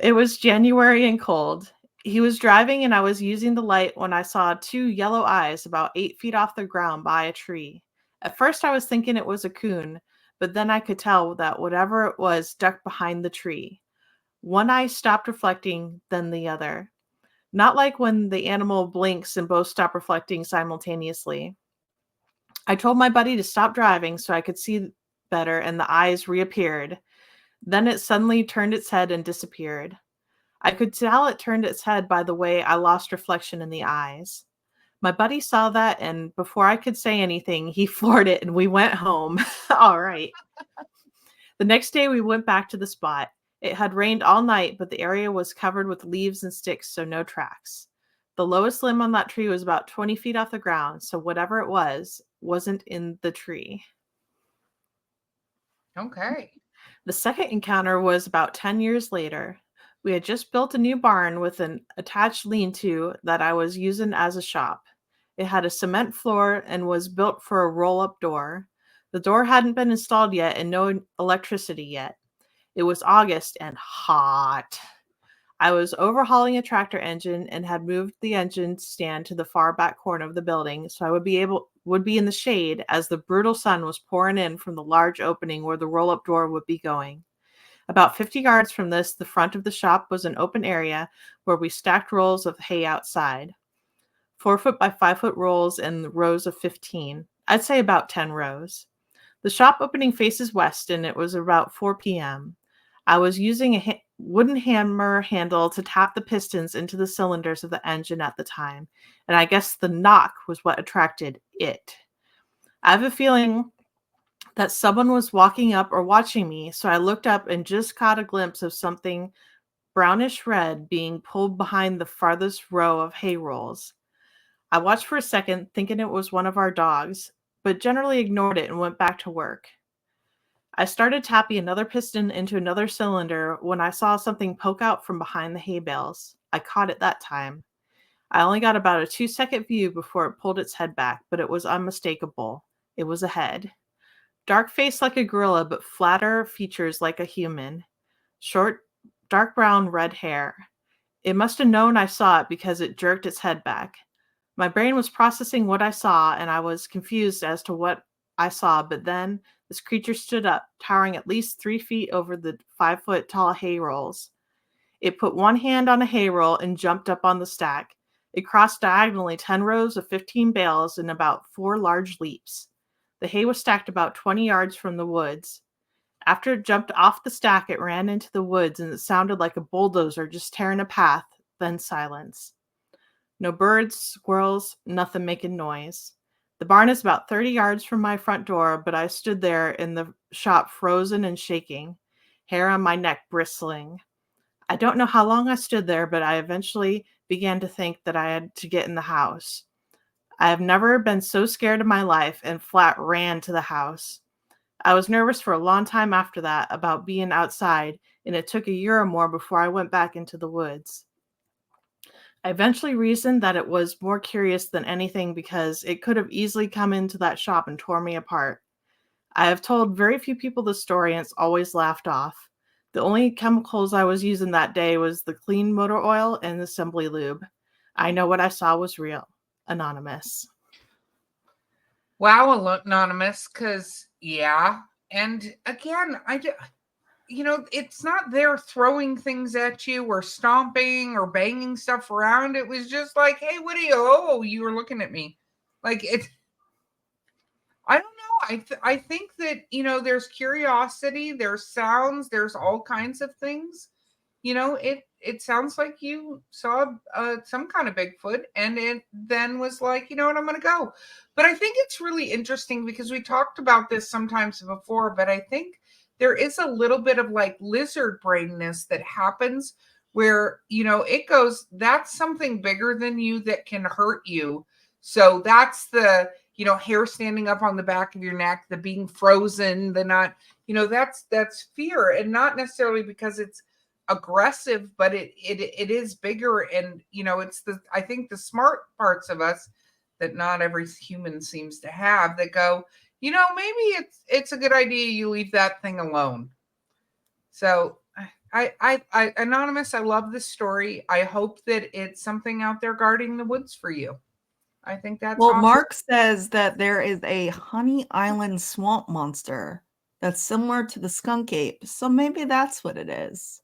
S4: It was January and cold. He was driving, and I was using the light when I saw 2 yellow eyes about 8 feet off the ground by a tree. At first, I was thinking it was a coon, but then I could tell that whatever it was ducked behind the tree. One eye stopped reflecting, then the other. Not like when the animal blinks and both stop reflecting simultaneously. I told my buddy to stop driving so I could see better, and the eyes reappeared. Then it suddenly turned its head and disappeared. I could tell it turned its head by the way I lost reflection in the eyes. My buddy saw that, and before I could say anything, he floored it and we went home. All right. The next day, we went back to the spot. It had rained all night, but the area was covered with leaves and sticks, so no tracks. The lowest limb on that tree was about 20 feet off the ground, so whatever it was, wasn't in the tree.
S1: Okay.
S4: The second encounter was about 10 years later. We had just built a new barn with an attached lean-to that I was using as a shop. It had a cement floor and was built for a roll-up door. The door hadn't been installed yet and no electricity yet. It was August and hot. I was overhauling a tractor engine and had moved the engine stand to the far back corner of the building so I would be in the shade as the brutal sun was pouring in from the large opening where the roll-up door would be going. About 50 yards from this, the front of the shop was an open area where we stacked rolls of hay outside. 4-foot by 5-foot rolls in rows of 15. I'd say about 10 rows. The shop opening faces west, and it was about 4 p.m. I was using a wooden hammer handle to tap the pistons into the cylinders of the engine at the time, and I guess the knock was what attracted it. I have a feeling that someone was walking up or watching me, so I looked up and just caught a glimpse of something brownish red being pulled behind the farthest row of hay rolls. I watched for a second, thinking it was one of our dogs, but generally ignored it and went back to work. I started tapping another piston into another cylinder when I saw something poke out from behind the hay bales. I caught it that time. I only got about a 2-second view before it pulled its head back, but it was unmistakable. It was a head. Dark face like a gorilla, but flatter features like a human. Short, dark brown, red hair. It must have known I saw it because it jerked its head back. My brain was processing what I saw, and I was confused as to what I saw, but then this creature stood up, towering at least 3 feet over the 5-foot tall hay rolls. It put one hand on a hay roll and jumped up on the stack. It crossed diagonally 10 rows of 15 bales in about 4 large leaps. The hay was stacked about 20 yards from the woods. After it jumped off the stack, it ran into the woods, and it sounded like a bulldozer just tearing a path, then silence. No birds, squirrels, nothing making noise. The barn is about 30 yards from my front door, but I stood there in the shop frozen and shaking, hair on my neck bristling. I don't know how long I stood there, but I eventually began to think that I had to get in the house. I have never been so scared in my life and flat ran to the house. I was nervous for a long time after that about being outside, and it took a year or more before I went back into the woods. I eventually reasoned that it was more curious than anything because it could have easily come into that shop and tore me apart. I have told very few people the story, and it's always laughed off. The only chemicals I was using that day was the clean motor oil and assembly lube. I know what I saw was real. Anonymous.
S1: Wow, anonymous, because yeah. And again, it's not there throwing things at you or stomping or banging stuff around. It was just like, hey, what are you? Oh, you were looking at me. Like I don't know. I think that, there's curiosity, there's sounds, there's all kinds of things. It sounds like you saw some kind of Bigfoot, and it then was like, you know what, I'm going to go. But I think it's really interesting because we talked about this sometimes before, but I think there is a little bit of like lizard brainness that happens where, it goes, that's something bigger than you that can hurt you. So that's the, hair standing up on the back of your neck, the being frozen, the not, that's fear, and not necessarily because it's aggressive, but it is bigger. And, it's I think the smart parts of us that not every human seems to have that go, maybe it's a good idea you leave that thing alone. So I Anonymous, I love this story. I hope that it's something out there guarding the woods for you. I think that's
S3: Well,
S1: awesome.
S3: Mark says that there is a Honey Island swamp monster that's similar to the skunk ape. So maybe that's what it is.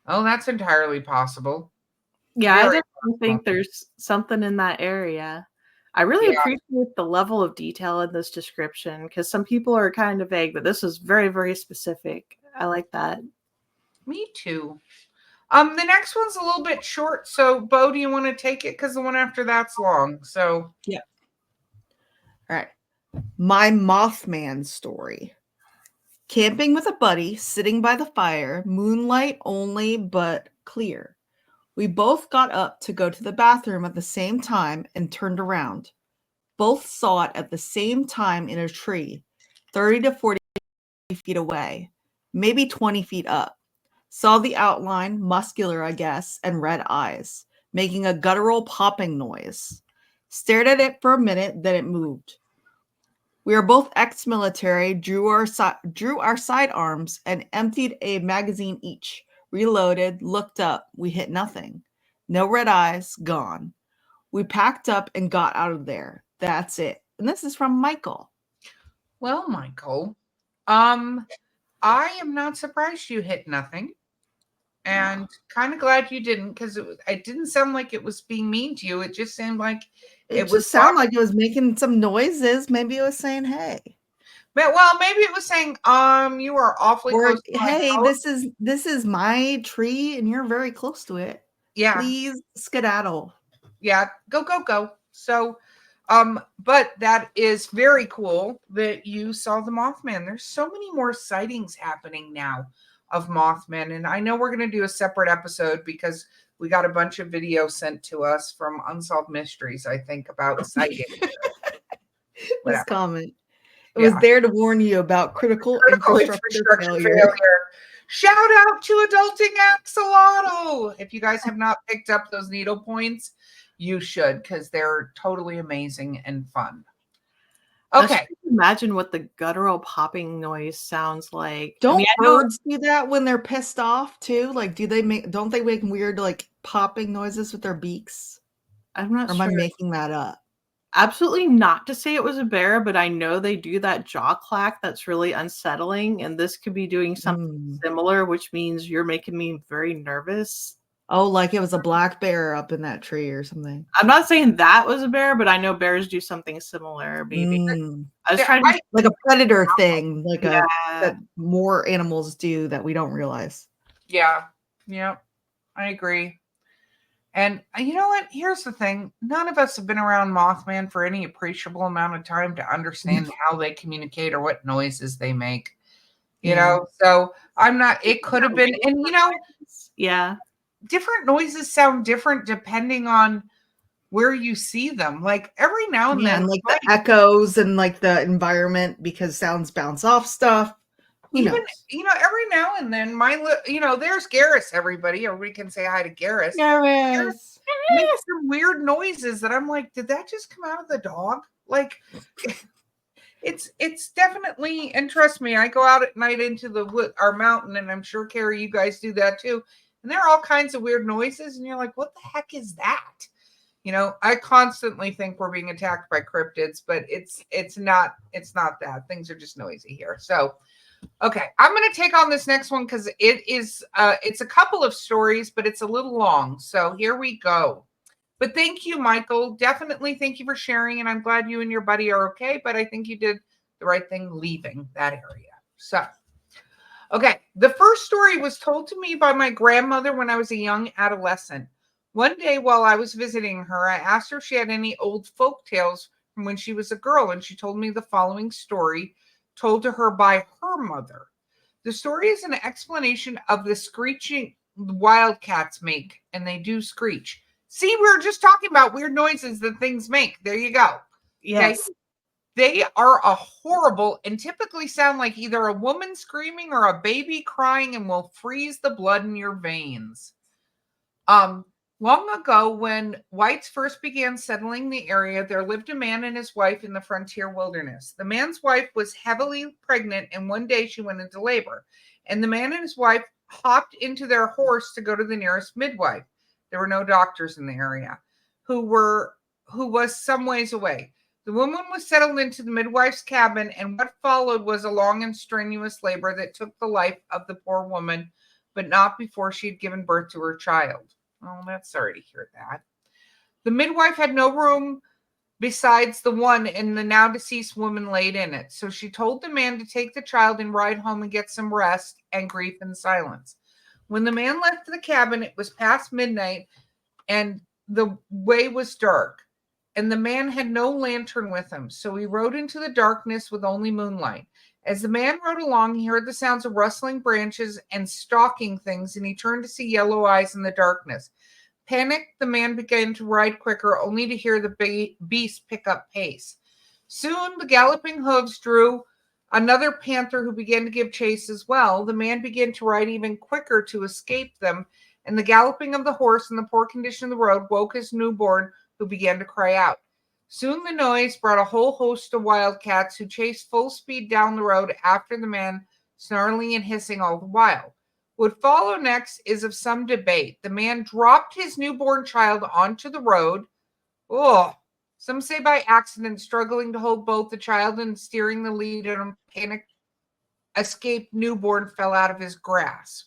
S1: Oh, that's entirely possible.
S4: Yeah, I
S1: Very
S4: definitely think there's something in that area. I really
S1: Yeah.
S4: appreciate the level of detail in this description, because some people are kind of vague, but this is very, very specific. I like that.
S1: Me too. The next one's a little bit short. So, Beau, do you want to take it? Because the one after that's long. So,
S3: Yeah. All right. My Mothman story. Camping with a buddy, sitting by the fire, moonlight only, but clear. We both got up to go to the bathroom at the same time and turned around. Both saw it at the same time in a tree, 30 to 40 feet away, maybe 20 feet up. Saw the outline, muscular, I guess, and red eyes, making a guttural popping noise. Stared at it for a minute, then it moved. We are both ex-military, drew our sidearms, and emptied a magazine each. Reloaded, looked up. We hit nothing. No red eyes, gone. We packed up and got out of there. That's it. And this is from Michael.
S1: well, Michael, I am not surprised you hit nothing. And kind of glad you didn't, because it didn't sound like it was being mean to you. It just seemed like
S3: It just sounded like it was making some noises. Maybe it was saying, hey.
S1: Well, maybe it was saying, you are awfully
S3: Or
S1: close to my
S3: hey,
S1: house.
S3: this is my tree and you're very close to it.
S1: Yeah.
S3: Please skedaddle.
S1: Yeah, go. So, but that is very cool that you saw the Mothman. There's so many more sightings happening now of Mothman, and I know we're going to do a separate episode because we got a bunch of videos sent to us from Unsolved Mysteries, I think, about sightings.
S3: This
S1: Whatever.
S3: comment. It was there to warn you about critical infrastructure failure.
S1: Shout out to Adulting Axolotl. If you guys have not picked up those needle points, you should, because they're totally amazing and fun. Okay.
S4: Imagine what the guttural popping noise sounds like.
S3: Don't birds do that when they're pissed off too? Like, don't they make weird like popping noises with their beaks?
S4: I'm not sure.
S3: Am I making that up?
S4: Absolutely not to say it was a bear, but I know they do that jaw clack that's really unsettling, and this could be doing something similar, which means you're making me very nervous.
S3: Oh, like it was a black bear up in that tree or something.
S4: I'm not saying that was a bear, but I know bears do something similar. Maybe I was trying to
S3: like a predator thing, like that more animals do that we don't realize.
S1: Yeah, I agree. And you know what? Here's the thing. None of us have been around Mothman for any appreciable amount of time to understand how they communicate or what noises they make. You know, so I'm not, it could have been, and different noises sound different depending on where you see them. Like every now and then.
S3: And like the echoes and like the environment, because sounds bounce off stuff.
S1: Even, every now and then, there's Garrus, everybody. Everybody can say hi to Garrus.
S3: Garrus
S1: makes some weird noises that I'm like, did that just come out of the dog? Like, it's definitely, and trust me, I go out at night into our mountain, and I'm sure, Carrie, you guys do that too. And there are all kinds of weird noises, and you're like, what the heck is that? I constantly think we're being attacked by cryptids, but it's not that. Things are just noisy here. So, okay, I'm going to take on this next one because it's a couple of stories, but it's a little long. So here we go. But thank you, Michael. Definitely thank you for sharing, and I'm glad you and your buddy are okay, but I think you did the right thing leaving that area. So, okay, the first story was told to me by my grandmother when I was a young adolescent. One day while I was visiting her, I asked her if she had any old folk tales from when she was a girl, and she told me the following story told to her by her mother. The story is an explanation of the screeching wildcats make, and they do screech. See, we were just talking about weird noises that things make. There you go.
S4: Yes.
S1: Okay? They are a horrible and typically sound like either a woman screaming or a baby crying and will freeze the blood in your veins. Long ago, when whites first began settling the area, there lived a man and his wife in the frontier wilderness. The man's wife was heavily pregnant, and one day she went into labor. And the man and his wife hopped into their horse to go to the nearest midwife. There were no doctors in the area, who was some ways away. The woman was settled into the midwife's cabin, and what followed was a long and strenuous labor that took the life of the poor woman, but not before she had given birth to her child. Oh, that's sorry to hear that. The midwife had no room besides the one, and the now deceased woman laid in it. So she told the man to take the child and ride home and get some rest and grief in silence. When the man left the cabin, it was past midnight, and the way was dark. And the man had no lantern with him, so he rode into the darkness with only moonlight. As the man rode along, he heard the sounds of rustling branches and stalking things, and he turned to see yellow eyes in the darkness. Panicked, the man began to ride quicker, only to hear the beast pick up pace. Soon, the galloping hooves drew another panther who began to give chase as well. The man began to ride even quicker to escape them, and the galloping of the horse and the poor condition of the road woke his newborn, who began to cry out. Soon the noise brought a whole host of wildcats who chased full speed down the road after the man, snarling and hissing all the while. What followed next is of some debate. The man dropped his newborn child onto the road. Oh, some say by accident, struggling to hold both the child and steering the lead, and a panicked, escaped newborn fell out of his grasp.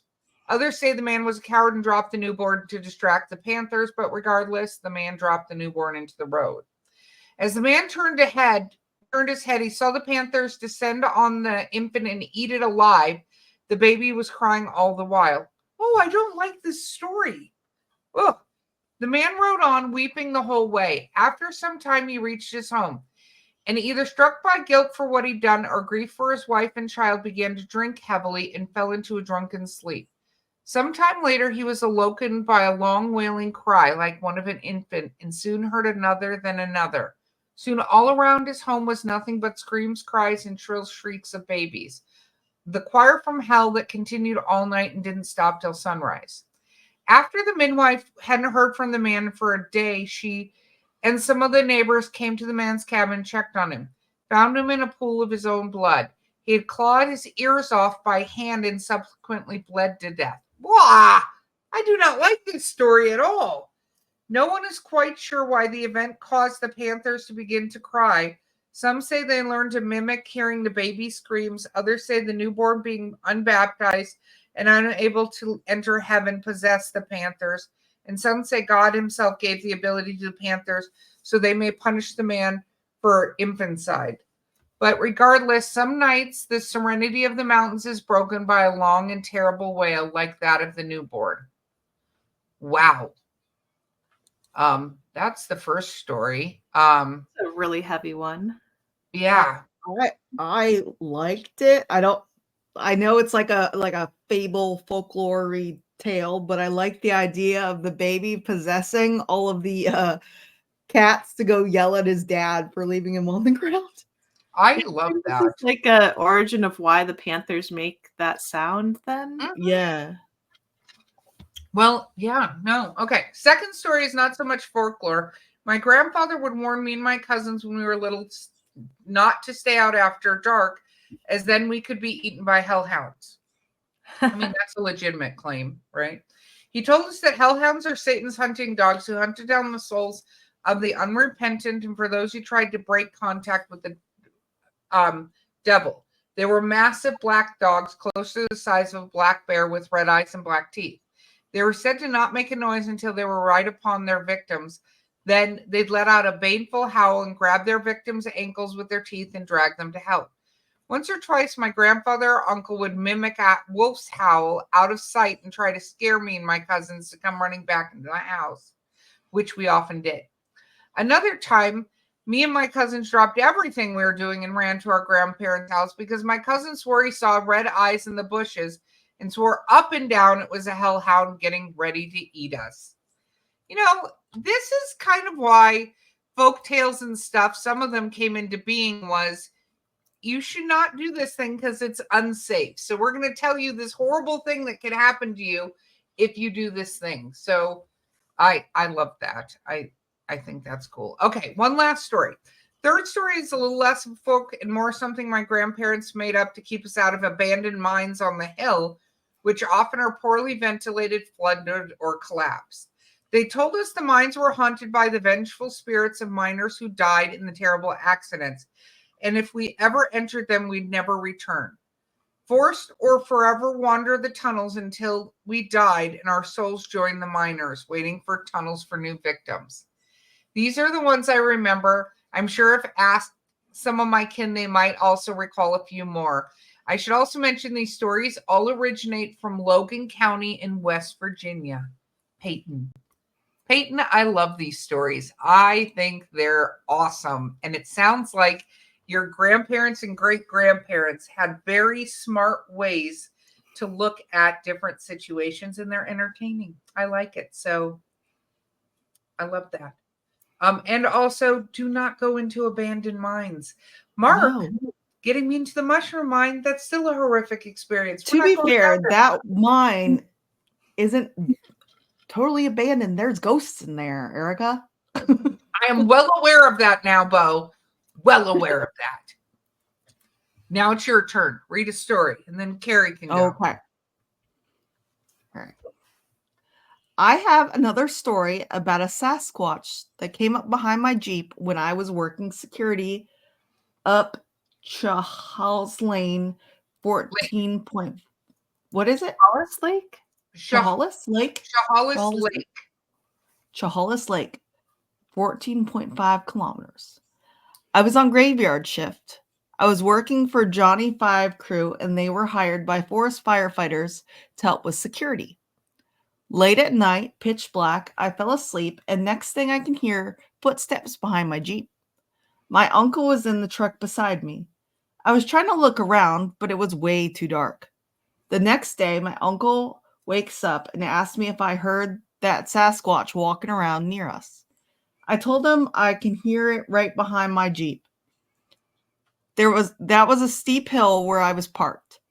S1: Others say the man was a coward and dropped the newborn to distract the panthers, but regardless, the man dropped the newborn into the road. As the man turned his head, he saw the panthers descend on the infant and eat it alive. The baby was crying all the while. Oh, I don't like this story. Oh. The man rode on, weeping the whole way. After some time, he reached his home, and either struck by guilt for what he'd done or grief for his wife and child, began to drink heavily and fell into a drunken sleep. Some time later, he was awoken by a long wailing cry like one of an infant, and soon heard another, then another. Soon all around his home was nothing but screams, cries, and shrill shrieks of babies. The choir from hell that continued all night and didn't stop till sunrise. After the midwife hadn't heard from the man for a day, she and some of the neighbors came to the man's cabin, checked on him, found him in a pool of his own blood. He had clawed his ears off by hand and subsequently bled to death. Wah! I do not like this story at all. No one is quite sure why the event caused the panthers to begin to cry. Some say they learned to mimic hearing the baby screams. Others say the newborn, being unbaptized and unable to enter heaven, possessed the panthers. And some say God himself gave the ability to the panthers so they may punish the man for infanticide. But regardless, some nights the serenity of the mountains is broken by a long and terrible wail like that of the newborn. Wow. That's the first story.
S4: A really heavy one.
S1: Yeah.
S3: I liked it. I know it's like a fable folklore-y tale, but I like the idea of the baby possessing all of the cats to go yell at his dad for leaving him on the ground.
S1: I love that.
S4: It's like a origin of why the panthers make that sound then.
S3: Yeah.
S1: Well, yeah, no. Okay. Second story is not so much folklore. My grandfather would warn me and my cousins when we were little not to stay out after dark, as then we could be eaten by hellhounds. I mean, that's a legitimate claim, right? He told us that hellhounds are Satan's hunting dogs who hunted down the souls of the unrepentant and for those who tried to break contact with the devil. They were massive black dogs close to the size of a black bear with red eyes and black teeth. They were said to not make a noise until they were right upon their victims. Then they'd let out a baneful howl and grab their victims' ankles with their teeth and drag them to hell. Once or twice, my grandfather or uncle would mimic a wolf's howl out of sight and try to scare me and my cousins to come running back into the house, which we often did. Another time, me and my cousins dropped everything we were doing and ran to our grandparents' house because my cousin swore he saw red eyes in the bushes and swore up and down it was a hellhound getting ready to eat us. This is kind of why folk tales and stuff, some of them came into being, was you should not do this thing because it's unsafe. So we're going to tell you this horrible thing that could happen to you if you do this thing. So I love that. I think that's cool. Okay, one last story. Third story is a little less folk and more something my grandparents made up to keep us out of abandoned mines on the hill, which often are poorly ventilated, flooded, or collapsed. They told us the mines were haunted by the vengeful spirits of miners who died in the terrible accidents, and if we ever entered them, we'd never return. Forced or forever wander the tunnels until we died and our souls joined the miners, waiting for tunnels for new victims. These are the ones I remember. I'm sure if asked some of my kin, they might also recall a few more. I should also mention these stories all originate from Logan County in West Virginia. Peyton, I love these stories. I think they're awesome. And it sounds like your grandparents and great-grandparents had very smart ways to look at different situations, and they're entertaining. I like it. So I love that. And also, do not go into abandoned mines. Mark, getting me into the mushroom mine, that's still a horrific experience.
S3: To be fair, that mine isn't totally abandoned. There's ghosts in there, Erika.
S1: I am well aware of that now, Beau. Well aware of that. Now it's your turn. Read a story, and then Carrie can go.
S3: Okay. All right. I have another story about a Sasquatch that came up behind my Jeep when I was working security up Chehalis Lane, 14 point. What is it?
S4: Chehalis Lake?
S3: Chehalis Lake?
S1: Chehalis Lake.
S3: Chehalis Lake, 14.5 kilometers. I was on graveyard shift. I was working for Johnny 5 crew, and they were hired by forest firefighters to help with security. Late at night, pitch black, I fell asleep, and next thing I can hear, footsteps behind my Jeep. My uncle was in the truck beside me. I was trying to look around, but it was way too dark. The next day, my uncle wakes up and asks me if I heard that Sasquatch walking around near us. I told him I can hear it right behind my Jeep. That was a steep hill where I was parked.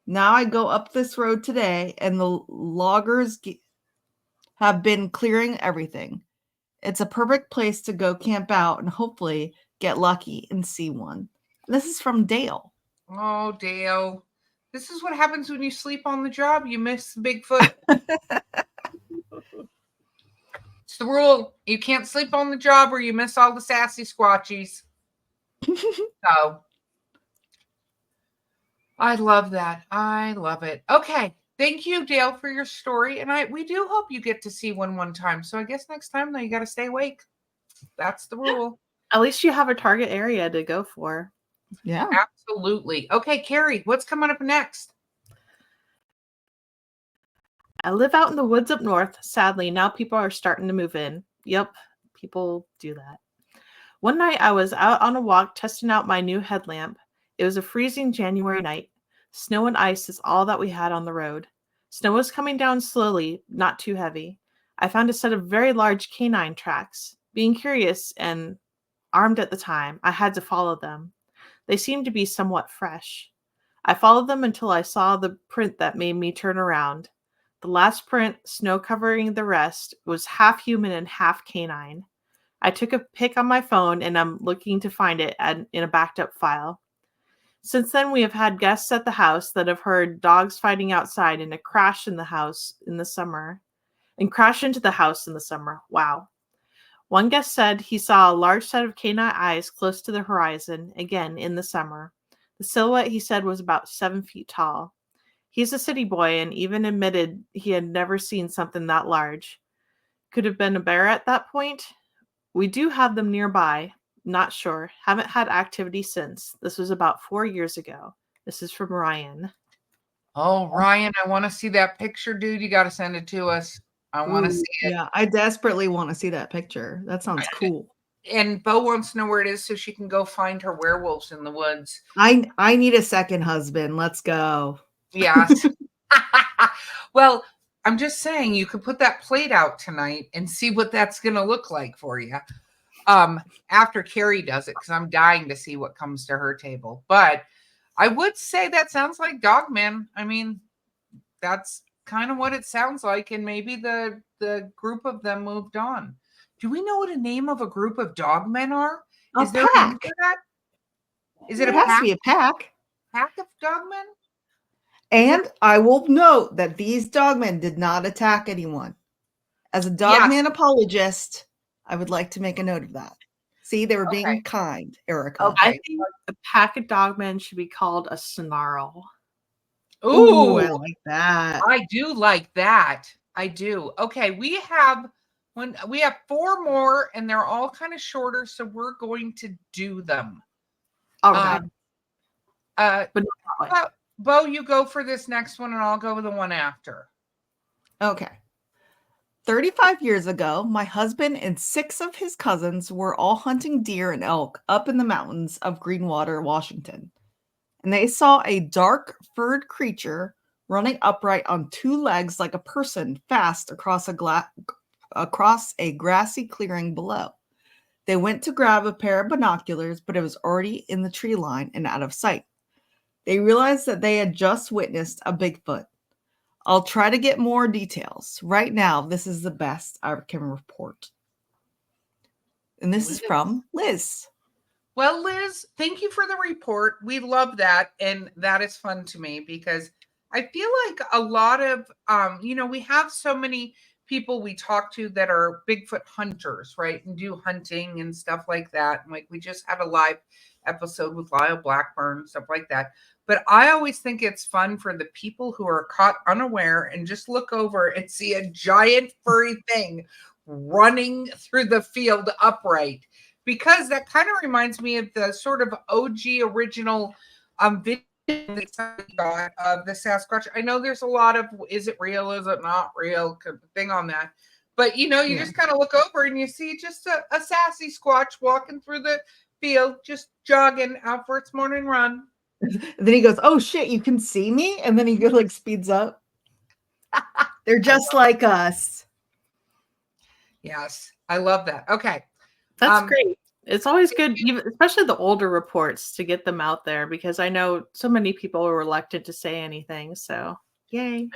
S3: Now I go up this road today, and the loggers have been clearing everything. It's a perfect place to go camp out and hopefully get lucky and see one. This is from Dale.
S1: Oh, Dale. This is what happens when you sleep on the job. You miss Bigfoot. It's the rule. You can't sleep on the job or you miss all the sassy squatchies. So I love that. I love it. Okay. Thank you, Dale, for your story. And we do hope you get to see one time. So I guess next time, though, you got to stay awake. That's the rule.
S4: At least you have a target area to go for.
S3: Yeah.
S1: Absolutely. Okay, Carrie, what's coming up next?
S4: I live out in the woods up north. Sadly, now people are starting to move in. Yep, people do that. One night I was out on a walk testing out my new headlamp. It was a freezing January night. Snow and ice is all that we had on the road. Snow was coming down slowly, not too heavy. I found a set of very large canine tracks. Being curious and armed at the time, I had to follow them. They seemed to be somewhat fresh. I followed them until I saw the print that made me turn around. The last print, snow covering the rest, was half human and half canine. I took a pic on my phone and I'm looking to find it in a backed up file. Since then, we have had guests at the house that have heard dogs fighting outside and a crash in the house in the summer. And crash into the house in the summer. Wow. One guest said he saw a large set of canine eyes close to the horizon, again in the summer. The silhouette, he said, was about 7 feet tall. He's a city boy and even admitted he had never seen something that large. Could have been a bear at that point. We do have them nearby. Not sure. Haven't had activity since. This was about 4 years ago. This is from Ryan.
S1: Oh, Ryan, I want to see that picture, dude. You got to send it to us. I want to see it.
S3: Yeah, I desperately want to see that picture. That sounds cool.
S1: And Beau wants to know where it is so she can go find her werewolves in the woods.
S3: I need a second husband. Let's go.
S1: Yes. Well, I'm just saying you could put that plate out tonight and see what that's going to look like for you. After Carrie does it, because I'm dying to see what comes to her table. But I would say that sounds like Dogman. I mean, that's kind of what it sounds like, and maybe the group of them moved on. Do we know what a name of a group of dogmen are?
S3: A
S1: Is there a name
S3: pack.
S1: for that? Is it
S3: It
S1: a
S3: has to
S1: pack,
S3: be a pack.
S1: pack of dogmen?
S3: And I will note that these dogmen did not attack anyone. As a
S1: Yes.
S3: dogman apologist, I would like to make a note of that. See, they were being
S1: Okay.
S3: kind, Erika.
S1: Okay.
S4: I think a pack of dogmen should be called a snarl.
S3: Ooh,
S1: Ooh,
S3: I like that.
S1: I do like that. I do. Okay, we have 4 more, and they're all kind of shorter, so we're going to do them.
S4: All right.
S1: But
S4: But not that way.
S1: Beau, you go for this next one, and I'll go with the one after.
S3: Okay. 35 years ago, my husband and 6 of his cousins were all hunting deer and elk up in the mountains of Greenwater, Washington. And they saw a dark furred creature running upright on 2 legs like a person fast across a grassy clearing below. They went to grab a pair of binoculars, but it was already in the tree line and out of sight. They realized that they had just witnessed a Bigfoot. I'll try to get more details. Right now, this is the best I can report. And this is from Liz.
S1: Well, Liz, thank you for the report. We love that. And that is fun to me because I feel like a lot of, we have so many people we talk to that are Bigfoot hunters, right? And do hunting and stuff like that. And like we just had a live episode with Lyle Blackburn, stuff like that. But I always think it's fun for the people who are caught unaware and just look over and see a giant furry thing running through the field upright. Because that kind of reminds me of the sort of OG original video that somebody got of the Sasquatch. I know there's a lot of is it real, is it not real thing on that. But you just kind of look over and you see just a sassy squatch walking through the field, just jogging out for its morning run.
S3: And then he goes, "Oh shit, you can see me?" And then he like speeds up. They're just like us.
S1: Yes, I love that. Okay.
S4: That's great. It's always good, especially the older reports, to get them out there because I know so many people are reluctant to say anything. So, yay.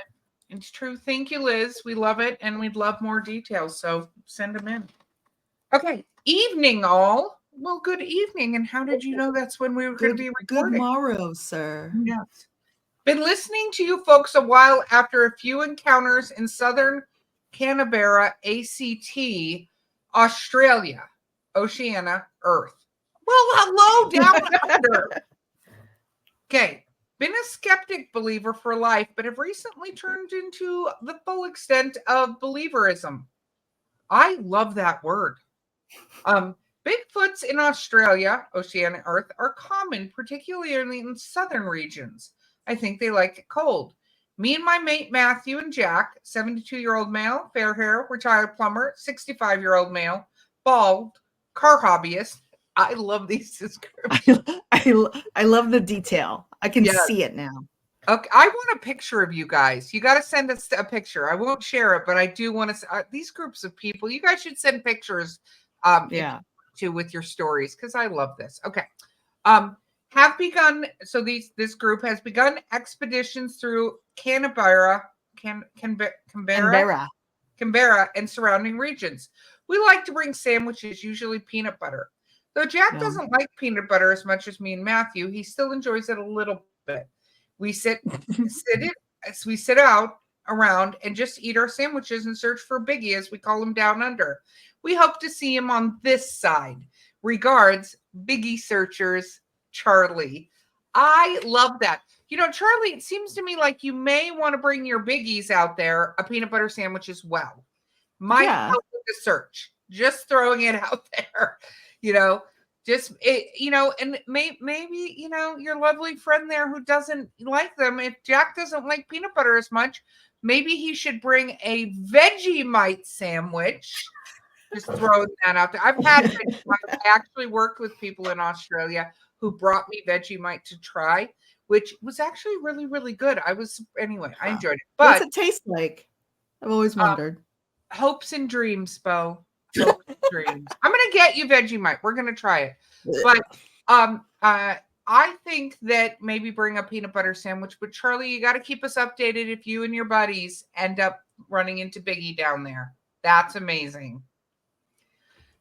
S1: It's true. Thank you, Liz. We love it, and we'd love more details, so send them in. Okay. Evening, all. Well, good evening. And how did you know that's when we were going to be recording?
S3: Good morrow, sir.
S1: Yes. Been listening to you folks a while after a few encounters in southern Canberra, ACT, Australia, Oceania, Earth. Well, hello down under. Okay. Been a skeptic believer for life, but have recently turned into the full extent of believerism. I love that word. Bigfoots in Australia, Oceania, Earth, are common, particularly in southern regions. I think they like it cold. Me and my mate Matthew and Jack, 72-year-old male, fair hair, retired plumber, 65-year-old male, bald, car hobbyist. I love these descriptions.
S3: I love the detail. I can see it now.
S1: Okay, I want a picture of you guys. You got to send us a picture. I won't share it, but I do want to. These groups of people, you guys should send pictures. With your stories because I love this. Okay, have begun. So this group has begun expeditions through Canberra and surrounding regions. We like to bring sandwiches, usually peanut butter. Though Jack doesn't like peanut butter as much as me and Matthew, he still enjoys it a little bit. We sit out around and just eat our sandwiches and search for Biggie, as we call him down under. We hope to see him on this side. Regards, Biggie searchers, Charlie. I love that. Charlie, it seems to me like you may want to bring your Biggies out there, a peanut butter sandwich as well. Might help with the search. Just throwing it out there. And maybe your lovely friend there who doesn't like them. If Jack doesn't like peanut butter as much, maybe he should bring a Vegemite sandwich. Just throwing that out there. I've had Vegemite. I actually worked with people in Australia who brought me Vegemite to try. which was actually really, really good. I enjoyed it.
S3: What's
S1: But
S3: it taste like? I've always wondered.
S1: hopes and dreams, Beau. Hopes and dreams. I'm gonna get you Vegemite. We're gonna try it. But I think that maybe bring a peanut butter sandwich. But Charlie, you got to keep us updated if you and your buddies end up running into Biggie down there. That's amazing.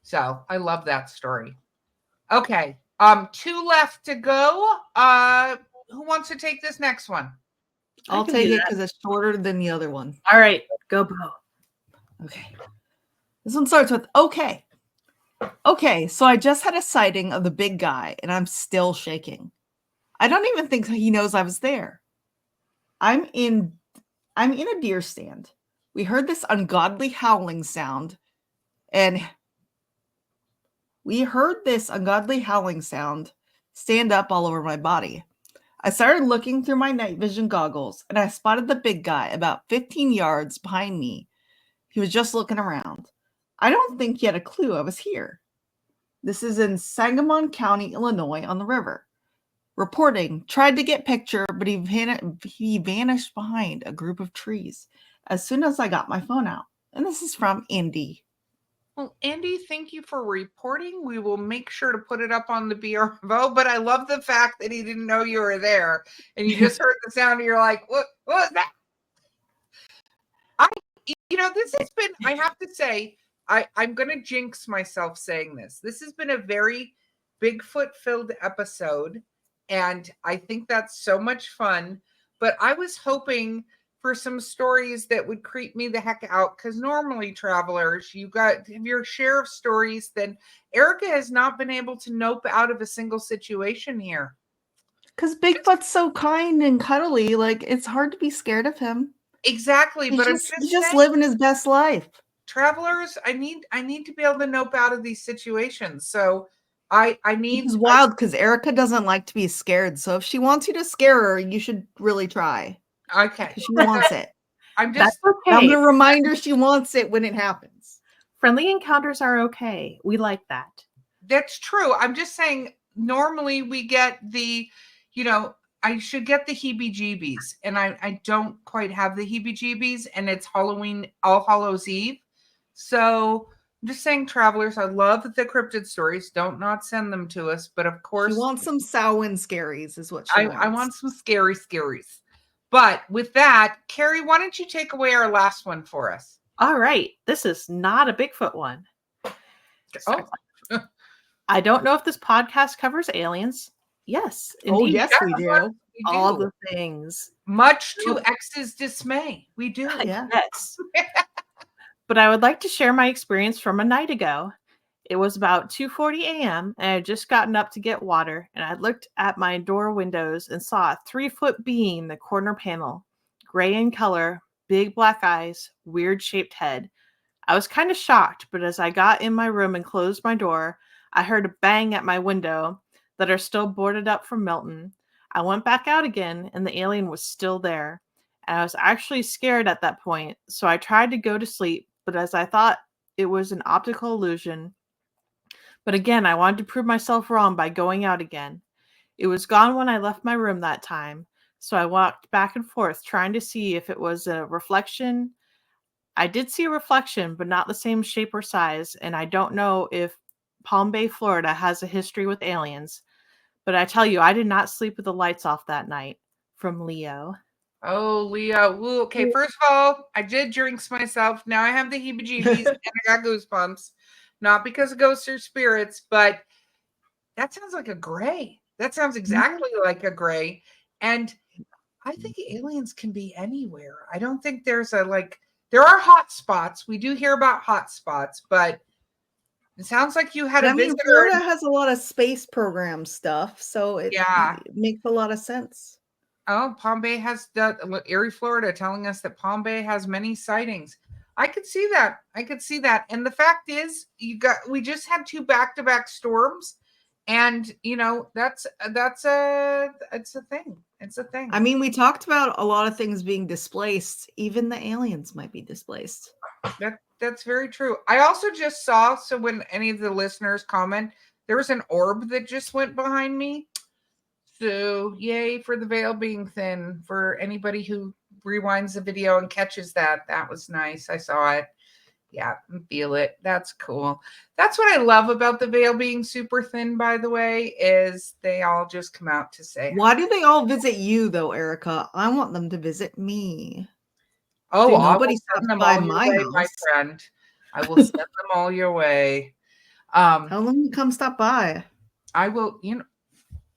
S1: So I love that story. Okay. 2 left to go. Who wants to take this next one?
S3: I'll take it because it's shorter than the other one.
S4: All right, go Beau.
S3: Okay. This one starts with okay. Okay, so I just had a sighting of the big guy and I'm still shaking. I don't even think he knows I was there. I'm in a deer stand. We heard this ungodly howling sound stand up all over my body. I started looking through my night vision goggles and I spotted the big guy about 15 yards behind me. He was just looking around. I don't think he had a clue I was here. This is in Sangamon County, Illinois, on the river. Reporting, tried to get picture, but he vanished behind a group of trees as soon as I got my phone out. And this is from Andy.
S1: Well, Andy, thank you for reporting. We will make sure to put it up on the BRVO, but I love the fact that he didn't know you were there and you just heard the sound and you're like, what was that? This has been, I have to say, I'm going to jinx myself saying this. This has been a very Bigfoot-filled episode, and I think that's so much fun. But I was hoping for some stories that would creep me the heck out, because normally, travelers, you got your share of stories. Then Erika has not been able to nope out of a single situation here.
S3: Because Bigfoot's so kind and cuddly, like it's hard to be scared of him.
S1: Exactly, but
S3: he's just living his best life.
S1: Travelers, I need to be able to nope out of these situations. So I need.
S3: It's wild because Erika doesn't like to be scared. So if she wants you to scare her, you should really try.
S1: Okay,
S3: she wants it.
S4: That's okay.
S3: I'm gonna remind her she wants it when it happens.
S4: Friendly encounters are okay. We like that.
S1: That's true. I'm just saying. Normally, we get the, I should get the heebie-jeebies, and I don't quite have the heebie-jeebies, and it's Halloween, All Hallows Eve. So I'm just saying, travelers, I love the cryptid stories. Don't not send them to us, but of course,
S3: she wants some Samhain scaries, is what she wants.
S1: I want some scary scaries. But with that, Carrie, why don't you take away our last one for us?
S4: All right, this is not a Bigfoot one.
S1: Oh.
S4: I don't know if this podcast covers aliens. Yes, indeed.
S3: Oh, yes, we do.
S4: All the things.
S1: Much to X's dismay. We do.
S3: Yeah.
S4: Yes. But I would like to share my experience from a night ago. It was about 2:40 a.m. and I had just gotten up to get water, and I looked at my door windows and saw a 3-foot being in the corner panel, gray in color, big black eyes, weird shaped head. I was kind of shocked, but as I got in my room and closed my door, I heard a bang at my window that are still boarded up from Milton. I went back out again, and the alien was still there. And I was actually scared at that point, so I tried to go to sleep, but as I thought it was an optical illusion. But again, I wanted to prove myself wrong by going out again. It was gone when I left my room that time, so I walked back and forth trying to see if it was a reflection. I did see a reflection, but not the same shape or size, and I don't know if Palm Bay, Florida has a history with aliens. But I tell you, I did not sleep with the lights off that night. From Leo.
S1: Oh, Leo. Ooh, okay, first of all, I did drinks myself. Now I have the heebie-jeebies and I got goosebumps. Not because of ghosts or spirits, but that sounds like a gray. That sounds exactly like a gray. And I think aliens can be anywhere. I don't think there's there are hot spots. We do hear about hot spots, but it sounds like you had a visitor.
S3: Florida has a lot of space program stuff, so it makes a lot of sense.
S1: Oh, Palm Bay has Eerie, Florida, telling us that Palm Bay has many sightings. I could see that. And the fact is, we just had 2 back-to-back storms, and it's a thing. It's a thing.
S3: I mean, we talked about a lot of things being displaced. Even the aliens might be displaced.
S1: That's very true. I also just saw, so when any of the listeners comment, there was an orb that just went behind me. So yay for the veil being thin. For anybody who rewinds the video and catches that, that was nice. I saw it. Yeah, and feel it. That's cool. That's what I love about the veil being super thin, by the way, is they all just come out to say,
S3: Why do they all visit you though, Erica? I want them to visit me.
S1: oh,
S3: Do
S1: I will
S3: nobody stops
S1: send them
S3: by
S1: all your
S3: my
S1: way, my
S3: house?
S1: friend. I will send them all your way.
S3: Tell them to come stop by.
S1: I will,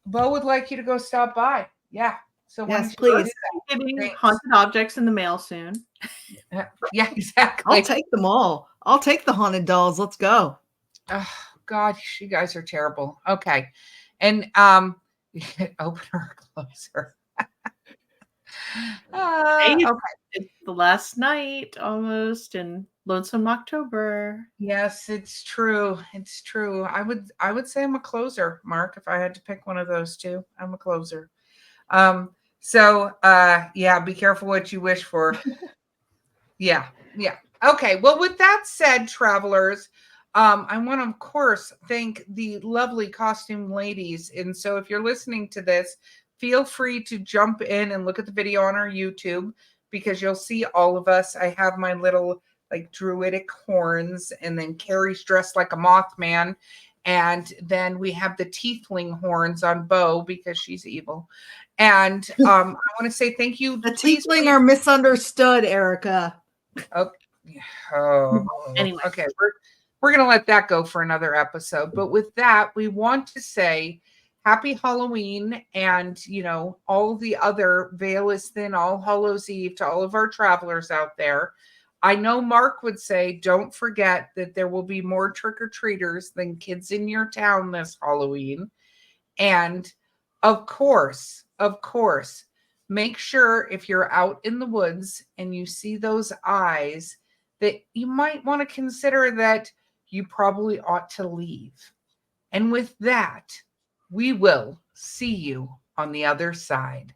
S1: Beau would like you to go stop by. Yeah. So why
S3: Yes,
S1: don't you go
S3: please.
S1: do
S4: Getting
S1: Thanks.
S4: haunted objects in the mail soon.
S1: that? Yeah, exactly.
S3: I'll take them all. I'll take the haunted dolls. Let's go.
S1: Oh, God, you guys are terrible. Okay. And open or close her.
S4: Hey,
S1: Okay.
S4: it's the last night almost in Lonesome October.
S1: Yes, it's true. It's true. I would say I'm a closer, Mark, if I had to pick one of those two. I'm a closer. So yeah, be careful what you wish for. Yeah. Okay. Well, with that said, travelers, I want to, of course, thank the lovely costume ladies. And so if you're listening to this, feel free to jump in and look at the video on our YouTube because you'll see all of us. I have my little like druidic horns, and then Carrie's dressed like a Mothman. And then we have the tiefling horns on Beau because she's evil. And I want to say thank you.
S3: The tiefling are misunderstood, Erica.
S1: Oh,
S4: Anyway.
S1: okay. We're gonna let that go for another episode. But with that, we want to say happy Halloween, and all the other veil is thin, all Hallows Eve to all of our travelers out there. I know Mark would say, don't forget that there will be more trick-or-treaters than kids in your town this Halloween. And of course, make sure if you're out in the woods and you see those eyes that you might want to consider that you probably ought to leave. And with that, we will see you on the other side.